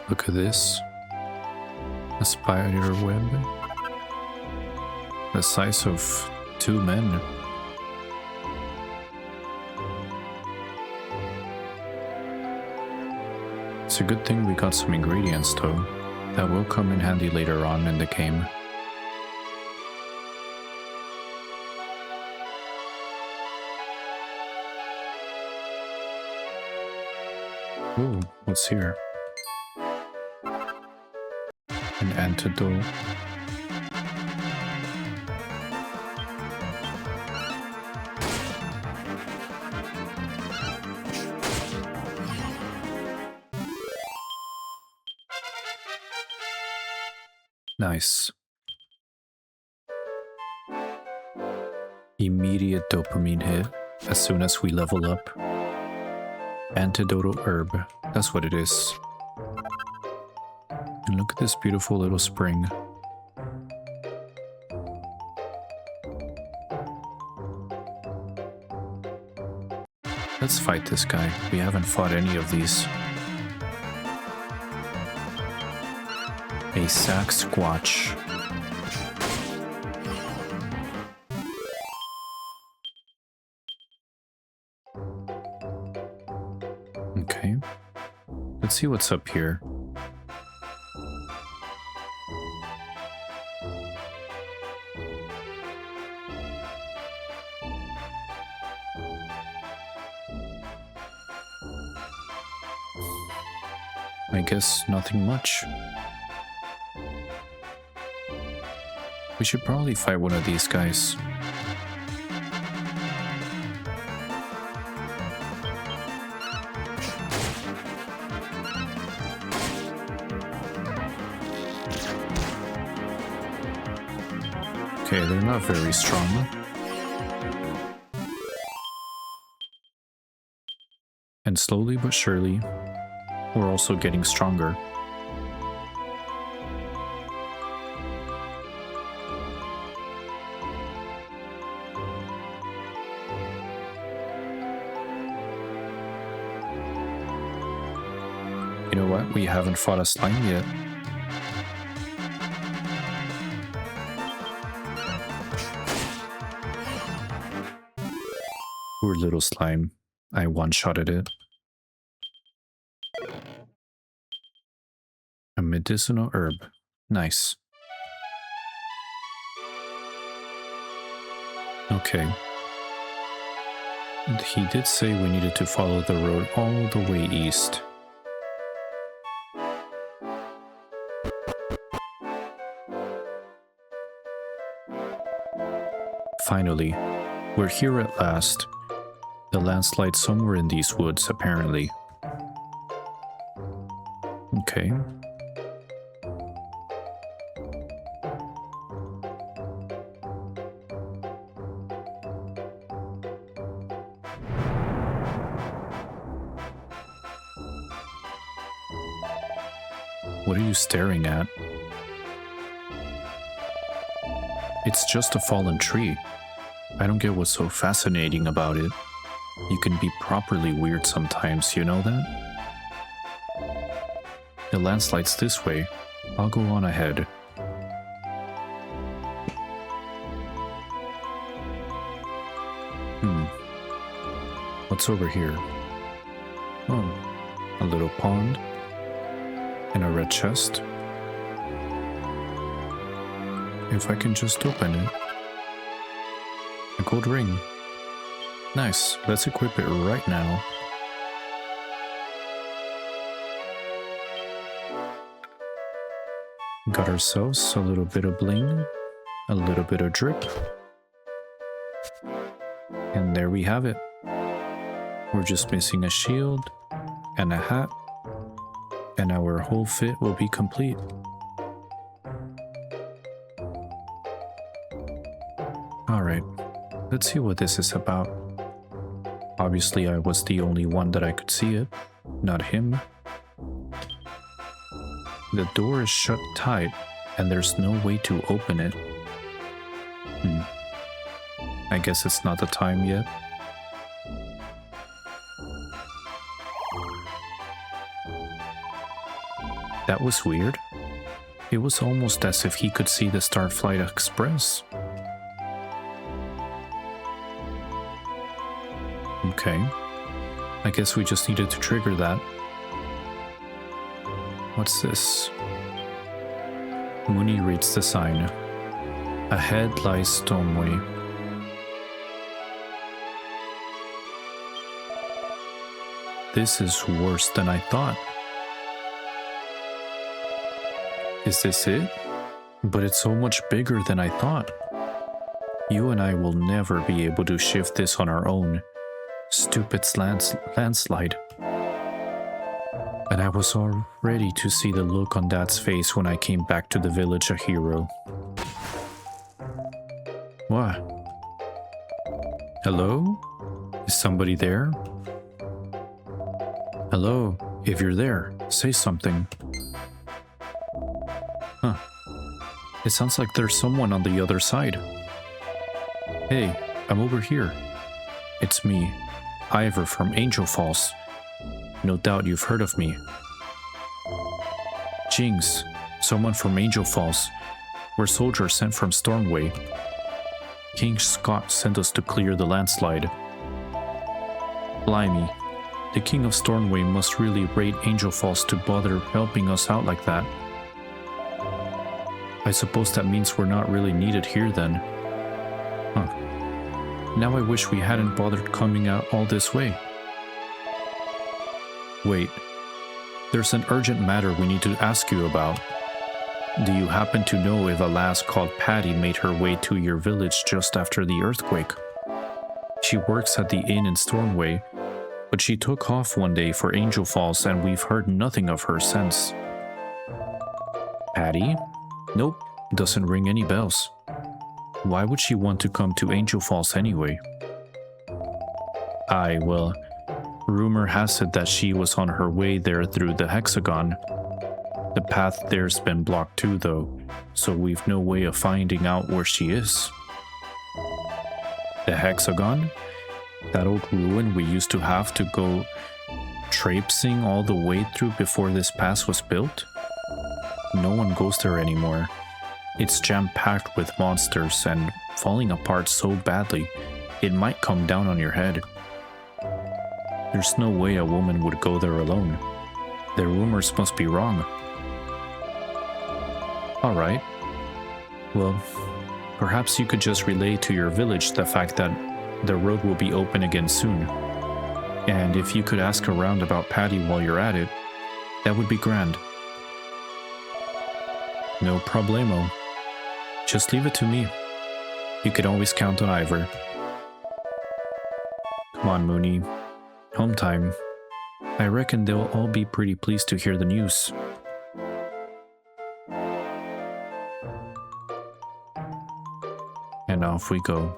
Look at this. A spider web. The size of 2 men. It's a good thing we got some ingredients though. That will come in handy later on in the game. Ooh, what's here? An antidote. Nice. Immediate dopamine hit as soon as we level up. Antidotal herb, that's what it is. And look at this beautiful little spring. Let's fight this guy. We haven't fought any of these. A sack squatch. Okay. Let's see what's up here. I guess nothing much. We should probably fight one of these guys. Okay, they're not very strong. And slowly but surely, we're also getting stronger. You know what? We haven't fought a slime yet. Poor little slime. I one-shotted it. A medicinal herb. Nice. Okay. And he did say we needed to follow the road all the way east. Finally, we're here at last. The landslide somewhere in these woods, apparently. Okay. What are you staring at? It's just a fallen tree. I don't get what's so fascinating about it. You can be properly weird sometimes, you know that? The landslide's this way. I'll go on ahead. What's over here? Oh, a little pond and a red chest. If I can just open it. A gold ring. Nice, let's equip it right now. Got ourselves a little bit of bling, a little bit of drip. And there we have it. We're just missing a shield and a hat, and our whole fit will be complete. Alright, let's see what this is about. Obviously I was the only one that I could see it, not him. The door is shut tight, and there's no way to open it. I guess it's not the time yet. That was weird. It was almost as if he could see the Starflight Express. Okay. I guess we just needed to trigger that. What's this? Muni reads the sign. Ahead lies Stoneway. This is worse than I thought. Is this it? But it's so much bigger than I thought. You and I will never be able to shift this on our own. Stupid landslide. And I was all ready to see the look on Dad's face when I came back to the village a hero. What? Hello? Is somebody there? Hello? If you're there, say something. Huh. It sounds like there's someone on the other side. Hey, I'm over here. It's me, Ivor from Angel Falls. No doubt you've heard of me. Jinx, someone from Angel Falls. We're soldiers sent from Stormway. King Scott sent us to clear the landslide. Blimey, the King of Stormway must really rate Angel Falls to bother helping us out like that. I suppose that means we're not really needed here then. Huh. Now I wish we hadn't bothered coming out all this way. Wait, there's an urgent matter we need to ask you about. Do you happen to know if a lass called Patty made her way to your village just after the earthquake? She works at the inn in Stormway, but she took off one day for Angel Falls and we've heard nothing of her since. Patty? Nope, doesn't ring any bells. Why would she want to come to Angel Falls anyway? Well, rumor has it that she was on her way there through the hexagon. The path there's been blocked too though, so we've no way of finding out where she is. The hexagon? That old ruin we used to have to go traipsing all the way through before this pass was built? No one goes there anymore. It's jam-packed with monsters and falling apart so badly, it might come down on your head. There's no way a woman would go there alone. Their rumors must be wrong. Alright. Well, perhaps you could just relay to your village the fact that the road will be open again soon. And if you could ask around about Patty while you're at it, that would be grand. No problemo. Just leave it to me. You can always count on Ivor. Come on, Muni. Home time. I reckon they'll all be pretty pleased to hear the news. And off we go.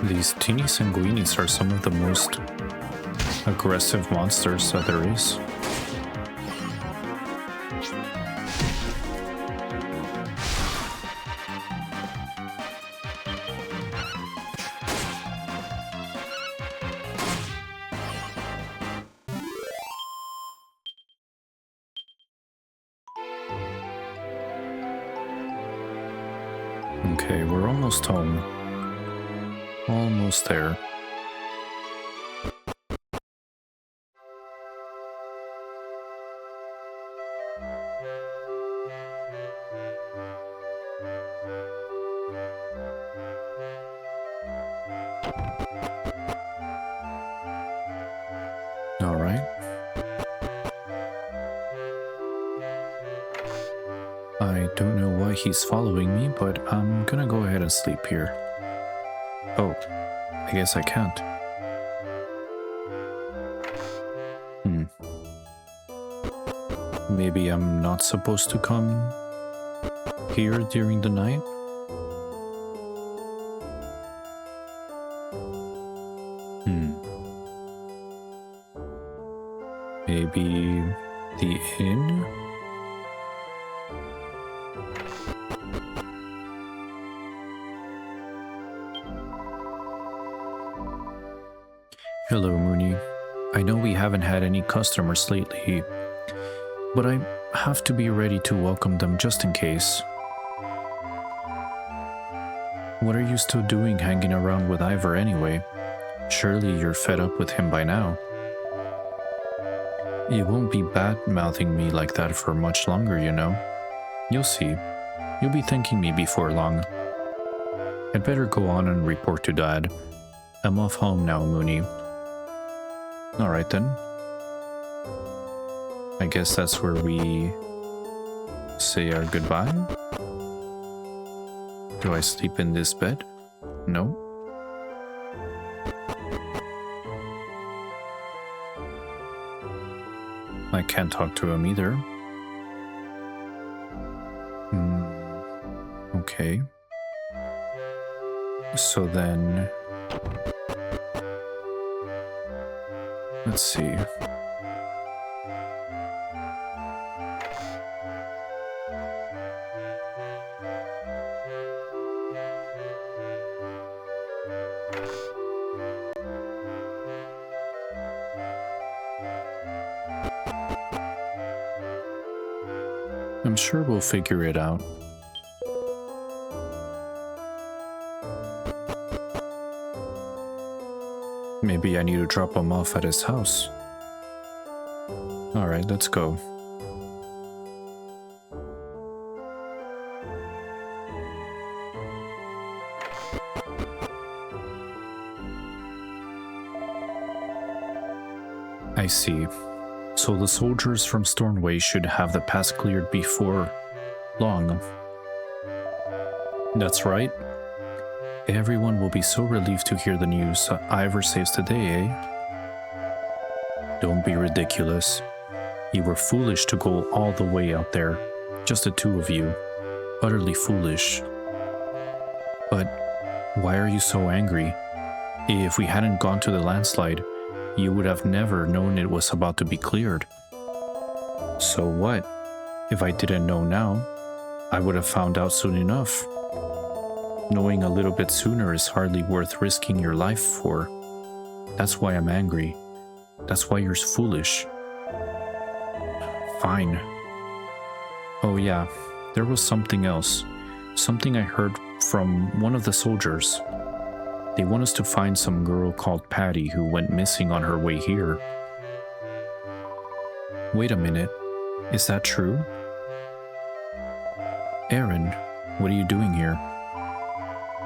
These teeny sanguinis are some of the most aggressive monsters that there is. Okay, we're almost home. Almost there. All right. I don't know why he's following me, but I'm gonna go ahead and sleep here. Oh, I guess I can't. Maybe I'm not supposed to come here during the night? Maybe the inn? Hello, Muni. I know we haven't had any customers lately, but I have to be ready to welcome them just in case. What are you still doing hanging around with Ivor anyway? Surely you're fed up with him by now. You won't be bad-mouthing me like that for much longer, you know. You'll see. You'll be thanking me before long. I'd better go on and report to Dad. I'm off home now, Muni. Alright then. I guess that's where we say our goodbye. Do I sleep in this bed? No. I can't talk to him either. Okay. So then... let's see. I'm sure we'll figure it out. Maybe I need to drop him off at his house. Alright, let's go. I see. So the soldiers from Stornway should have the pass cleared before long. That's right. Everyone will be so relieved to hear the news Ivor saves the day, eh? Don't be ridiculous. You were foolish to go all the way out there. Just the two of you. Utterly foolish. But why are you so angry? If we hadn't gone to the landslide, you would have never known it was about to be cleared. So what? If I didn't know now, I would have found out soon enough. Knowing a little bit sooner is hardly worth risking your life for. That's why I'm angry. That's why you're foolish. Fine. Oh yeah, there was something else. Something I heard from one of the soldiers. They want us to find some girl called Patty who went missing on her way here. Wait a minute. Is that true? Aaron, what are you doing here?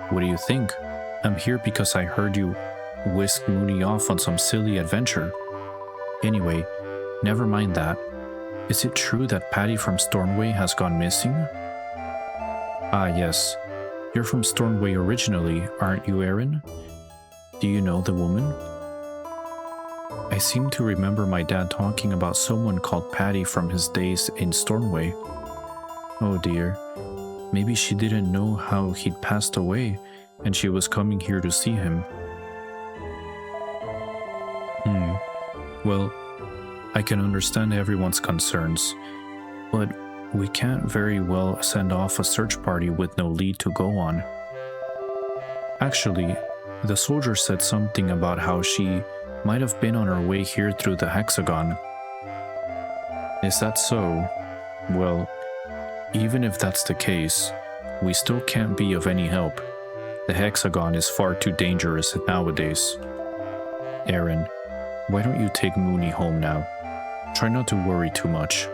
What do you think? I'm here because I heard you whisk Muni off on some silly adventure. Anyway, never mind that. Is it true that Patty from Stornway has gone missing? Ah, yes. You're from Stornway originally, aren't you, Aaron? Do you know the woman? I seem to remember my dad talking about someone called Patty from his days in Stornway. Oh dear. Maybe she didn't know how he'd passed away, and she was coming here to see him. Well, I can understand everyone's concerns, but we can't very well send off a search party with no lead to go on. Actually, the soldier said something about how she might have been on her way here through the hexagon. Is that so? Well, even if that's the case, we still can't be of any help. The hexagon is far too dangerous nowadays. Aaron, why don't you take Muni home now? Try not to worry too much.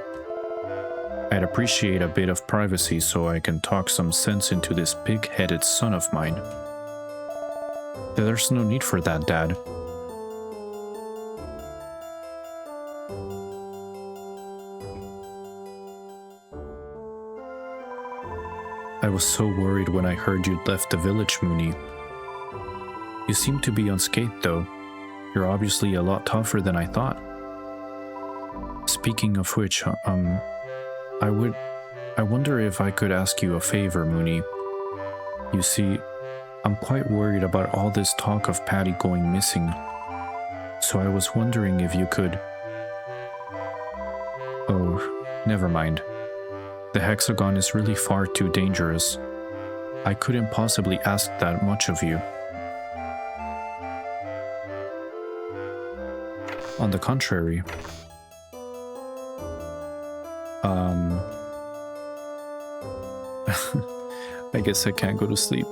I'd appreciate a bit of privacy so I can talk some sense into this pig-headed son of mine. There's no need for that, Dad. I was so worried when I heard you'd left the village, Muni. You seem to be unscathed, though. You're obviously a lot tougher than I thought. Speaking of which, I wonder if I could ask you a favor, Muni. You see, I'm quite worried about all this talk of Patty going missing. So I was wondering if you could... Oh, never mind. The hexagon is really far too dangerous. I couldn't possibly ask that much of you. On the contrary, I guess I can't go to sleep.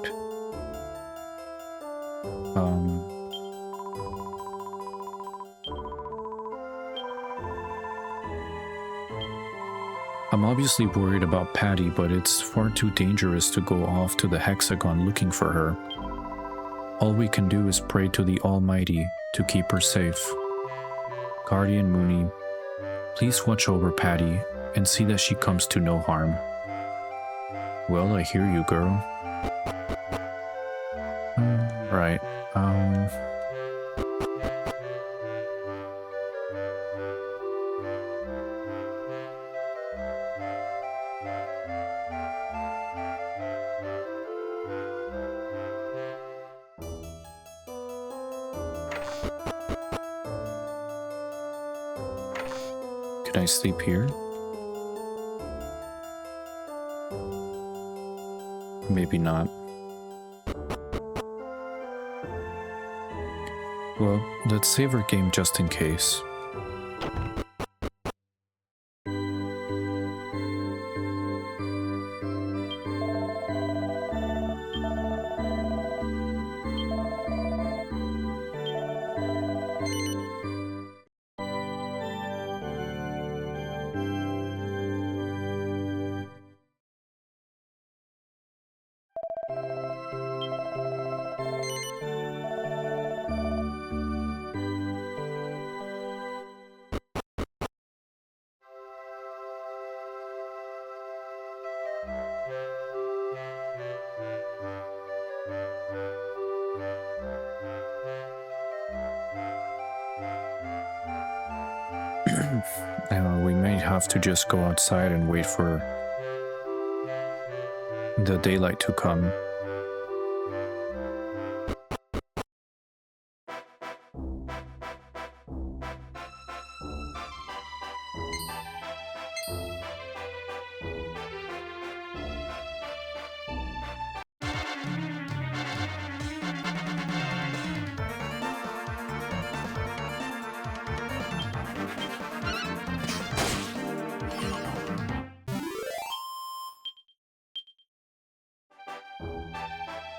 I'm obviously worried about Patty, but it's far too dangerous to go off to the hexagon looking for her. All we can do is pray to the Almighty to keep her safe. Guardian Muni, please watch over Patty and see that she comes to no harm. Well, I hear you, girl. Right, Can I sleep here? Maybe not. Well, let's save our game just in case. We may have to just go outside and wait for the daylight to come.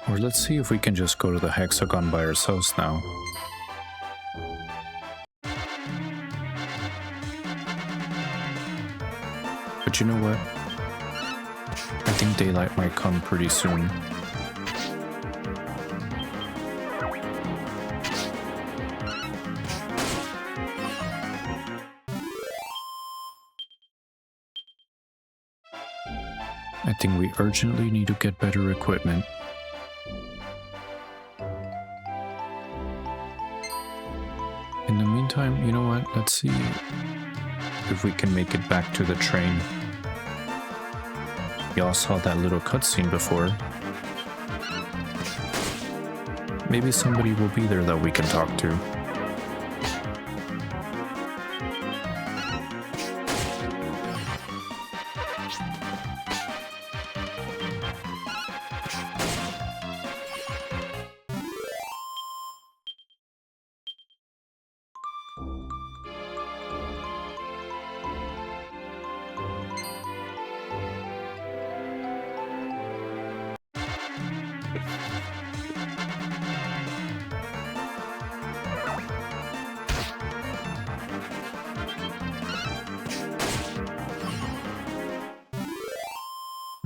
Or let's see if we can just go to the hexagon by ourselves now. But you know what? I think daylight might come pretty soon. I think we urgently need to get better equipment. In the meantime, you know what? Let's see if we can make it back to the train. Y'all saw that little cutscene before. Maybe somebody will be there that we can talk to.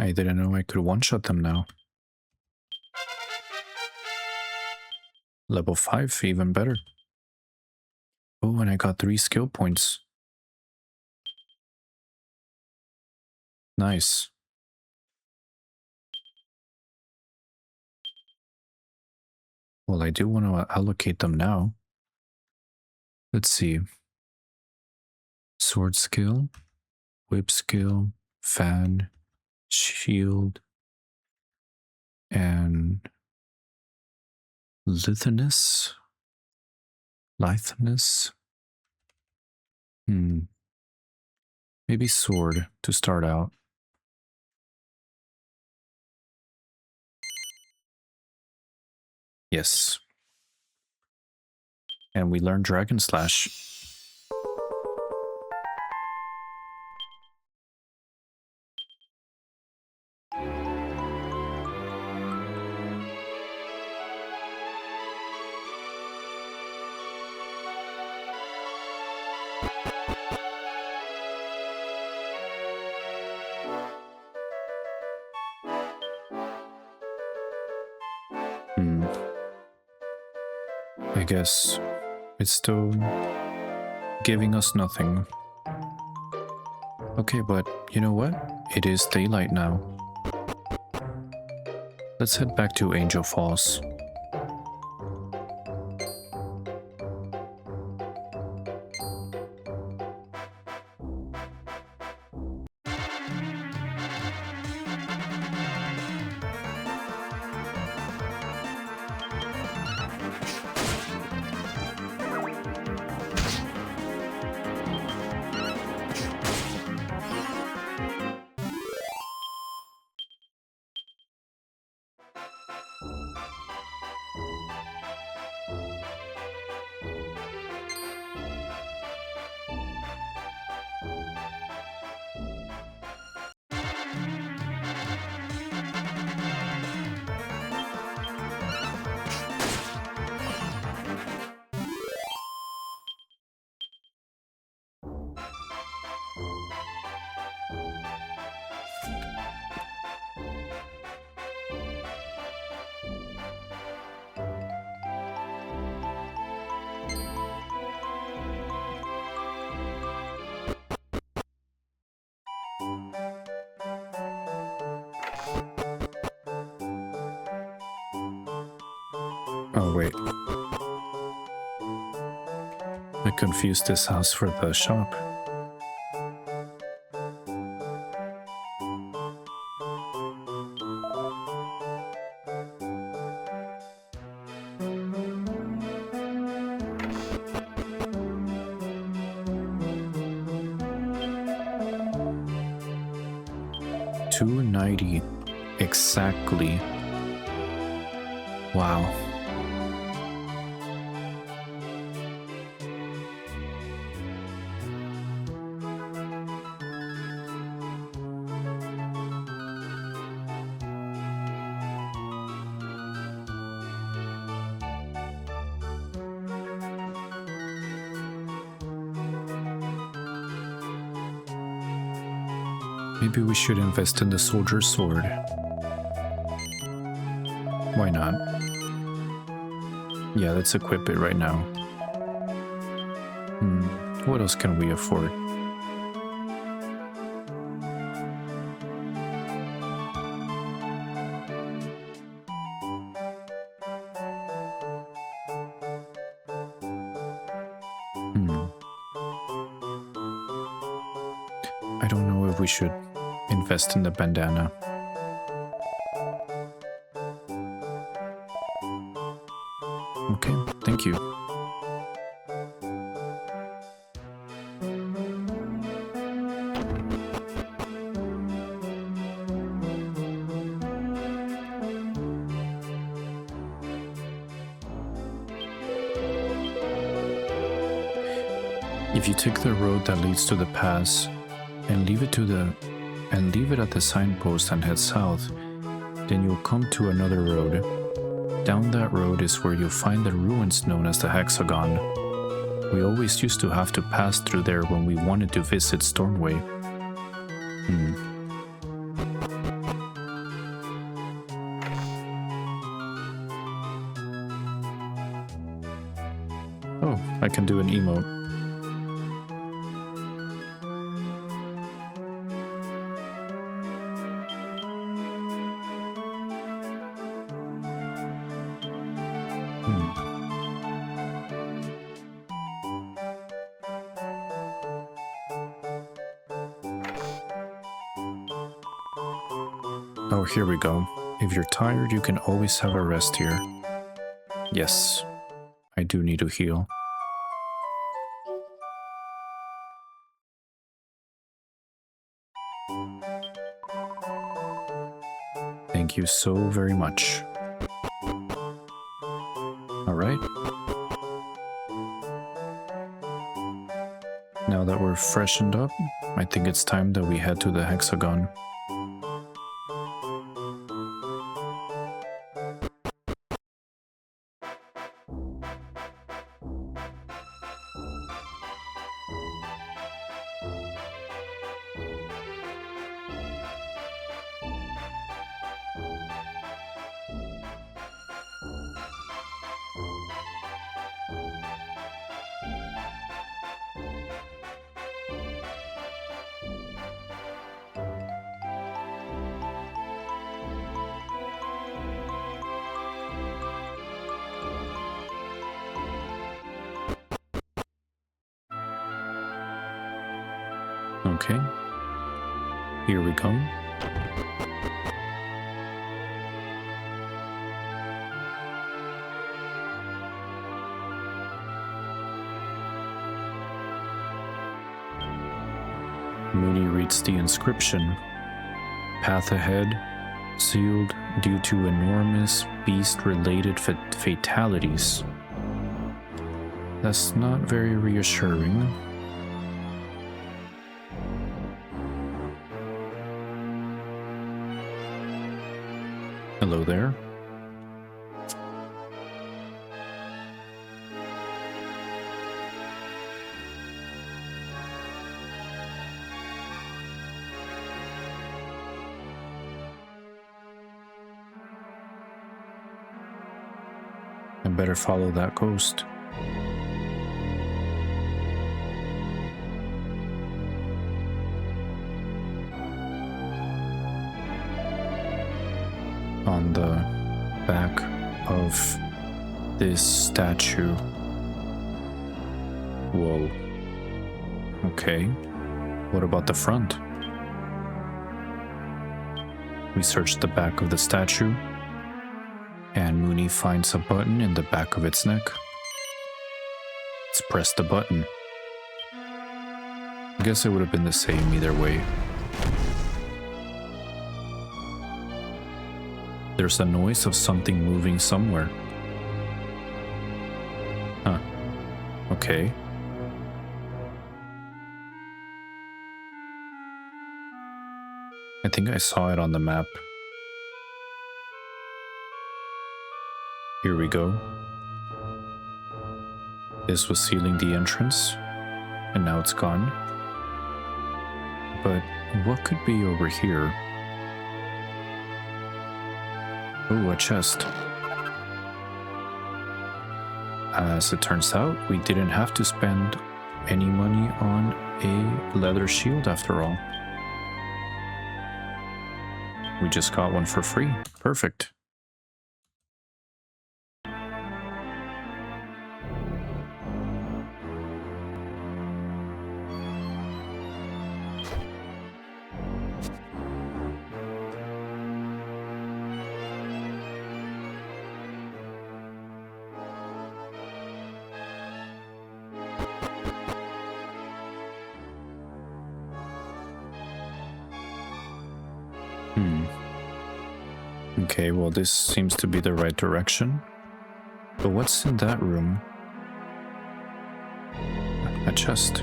I didn't know I could one-shot them now. Level 5, even better. Oh, and I got 3 skill points. Nice. Well, I do want to allocate them now. Let's see. Sword skill, whip skill, fan, shield, and litheness. Litheness. Maybe sword to start out. Yes. And we learned Dragon Slash. I guess it's still giving us nothing. Okay, but you know what? It is daylight now. Let's head back to Angel Falls. Oh wait. I confused this house for the shop. $290 exactly. Wow. Maybe we should invest in the soldier's sword. Why not? Yeah, let's equip it right now. What else can we afford? I don't know if we should invest in the bandana. Okay, thank you. If you take the road that leads to the pass and leave it at the signpost and head south, then you'll come to another road. Down that road is where you'll find the ruins known as the Hexagon. We always used to have to pass through there when we wanted to visit Stormway. Oh, I can do an emote. Oh, here we go. If you're tired, you can always have a rest here. Yes, I do need to heal. Thank you so very much. Alright. Now that we're freshened up, I think it's time that we head to the Hexagon. Okay, here we go. Muni reads the inscription. Path ahead, sealed due to enormous beast-related fatalities. That's not very reassuring. Hello there. I better follow that ghost. On the back of this statue. Whoa. Okay. What about the front? We search the back of the statue, and Muni finds a button in the back of its neck. Let's press the button. I guess it would have been the same either way. There's a noise of something moving somewhere. Huh. Okay. I think I saw it on the map. Here we go. This was sealing the entrance, and now it's gone. But what could be over here? Oh, a chest. As it turns out, we didn't have to spend any money on a leather shield after all. We just got one for free. Perfect. Okay, well, this seems to be the right direction. But what's in that room? A chest.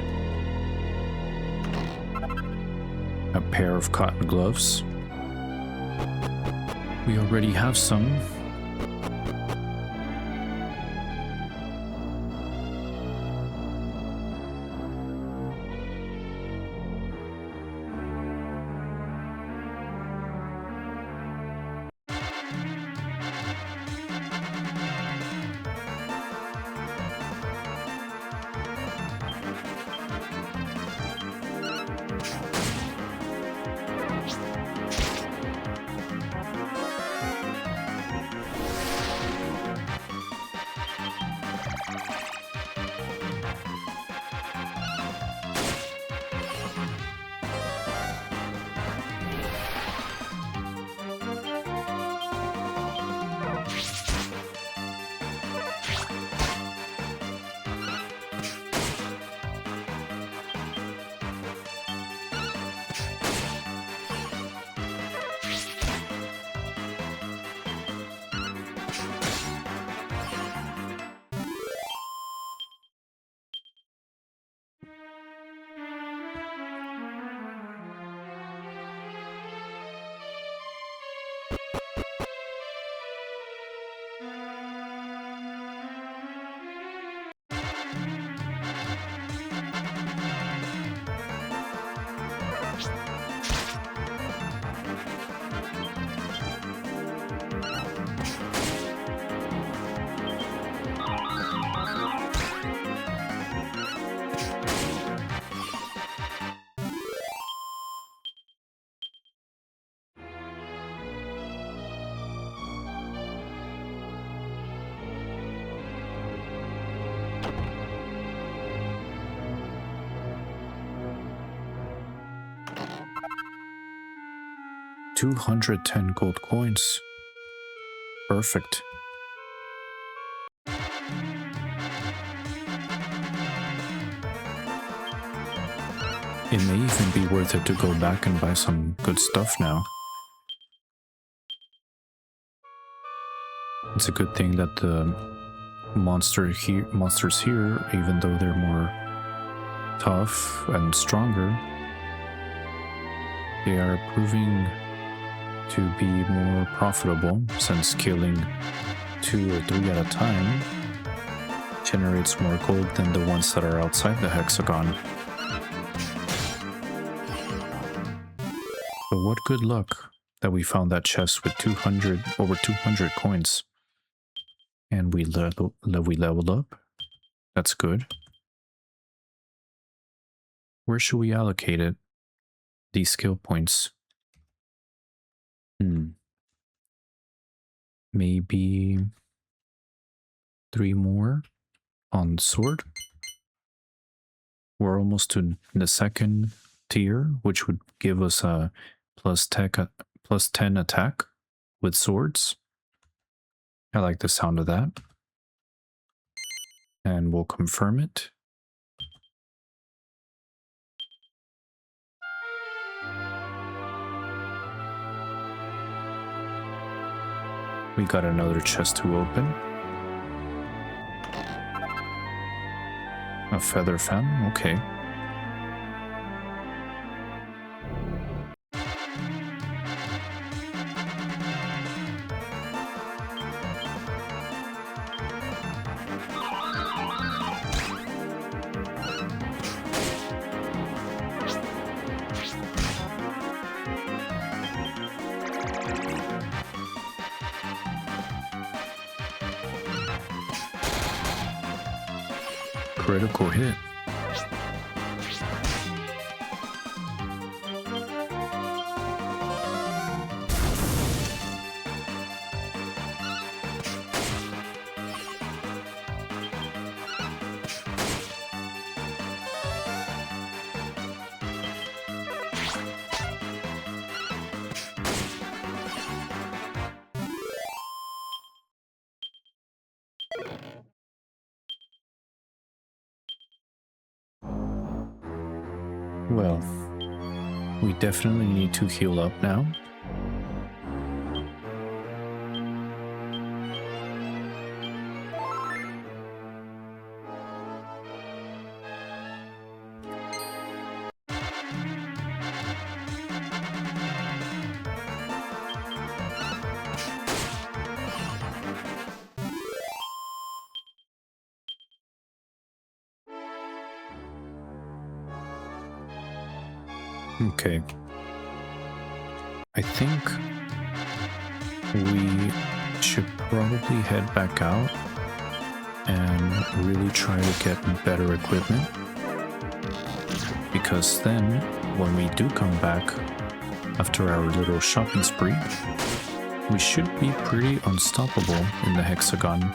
A pair of cotton gloves. We already have some. $210 gold coins. Perfect. It may even be worth it to go back and buy some good stuff now. It's a good thing that the monsters here, even though they're more tough and stronger, they are proving to be more profitable, since killing 2 or 3 at a time generates more gold than the ones that are outside the hexagon. But what good luck that we found that chest with over 200 coins. And we leveled up. That's good. Where should we allocate it? These skill points. Maybe 3 more on sword. We're almost to the second tier, which would give us a plus 10 attack with swords. I like the sound of that. And we'll confirm it. We got another chest to open. A feather fan, okay. Critical hit. Well, we definitely need to heal up now. Okay. I think we should probably head back out and really try to get better equipment. Because then, when we do come back after our little shopping spree, we should be pretty unstoppable in the hexagon.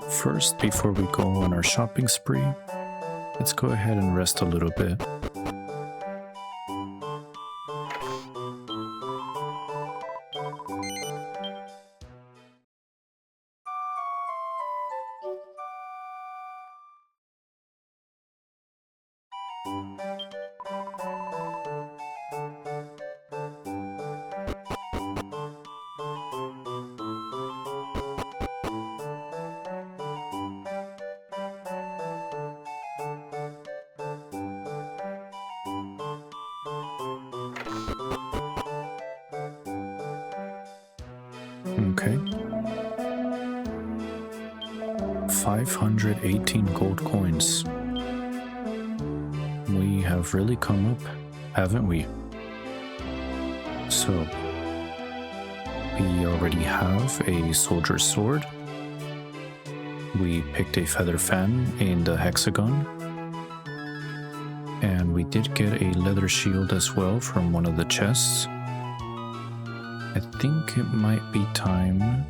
First, before we go on our shopping spree, let's go ahead and rest a little bit. Okay. 518 gold coins. We have really come up, haven't we? So, we already have a soldier's sword. We picked a feather fan in the hexagon. And we did get a leather shield as well from one of the chests. I think it might be time,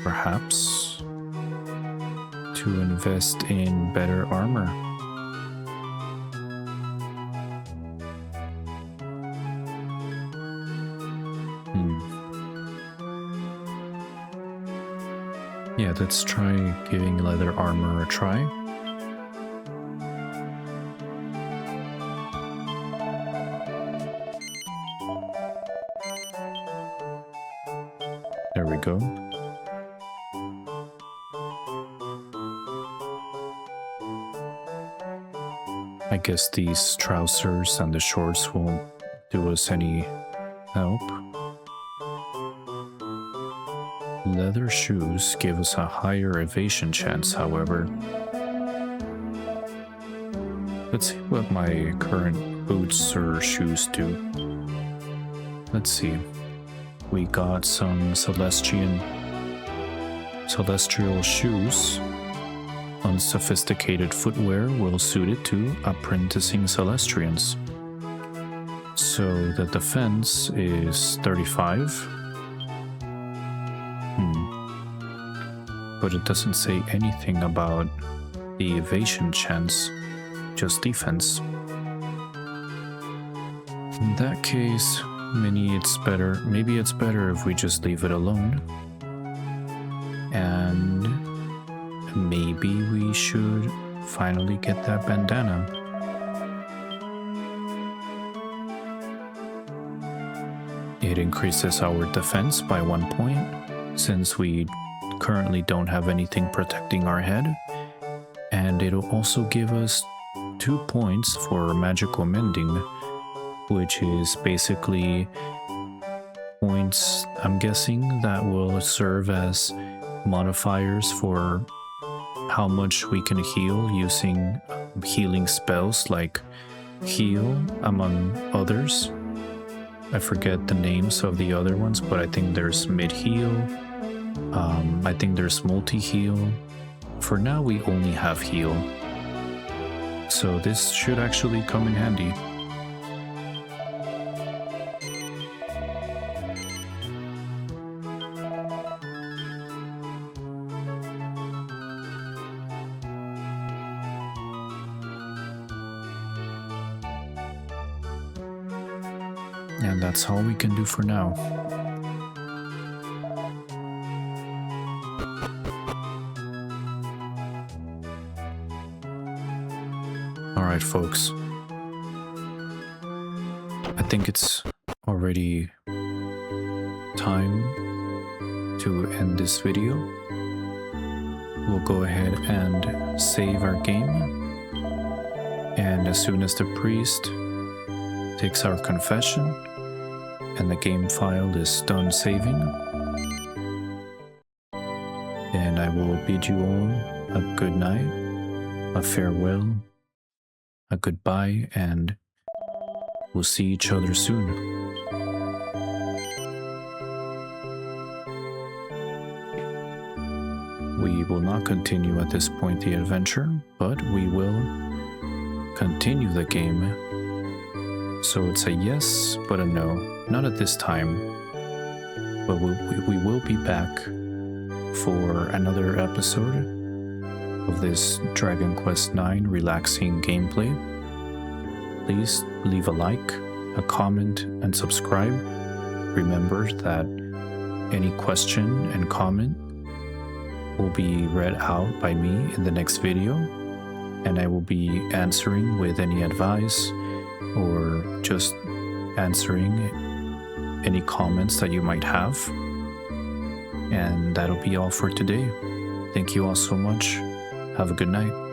perhaps, to invest in better armor. Yeah, let's try giving leather armor a try. There we go. I guess these trousers and the shorts won't do us any help. Leather shoes give us a higher evasion chance, however. Let's see what my current boots or shoes do. Let's see. We got some celestial shoes. Unsophisticated footwear will suit it to apprenticing Celestians. So the defense is 35. But it doesn't say anything about the evasion chance, just defense. In that case, maybe it's better if we just leave it alone. And maybe we should finally get that bandana. It increases our defense by 1 point, since we currently don't have anything protecting our head. And it'll also give us 2 points for magical mending, which is basically points, I'm guessing, that will serve as modifiers for how much we can heal using healing spells like heal, among others. I forget the names of the other ones, but I think there's mid-heal. I think there's multi-heal. For now, we only have heal. So this should actually come in handy. And that's all we can do for now. Alright, folks. I think it's already time to end this video. We'll go ahead and save our game. And as soon as the priest takes our confession and the game file is done saving, then I will bid you all a good night, a farewell, a goodbye, and we'll see each other soon. We will not continue at this point the adventure, but we will continue the game. So it's a yes, but a no. Not at this time. But we will be back for another episode of this Dragon Quest IX relaxing gameplay. Please leave a like, a comment, and subscribe. Remember that any question and comment will be read out by me in the next video, and I will be answering with any advice or just answering any comments that you might have. And that'll be all for today. Thank you all so much. Have a good night.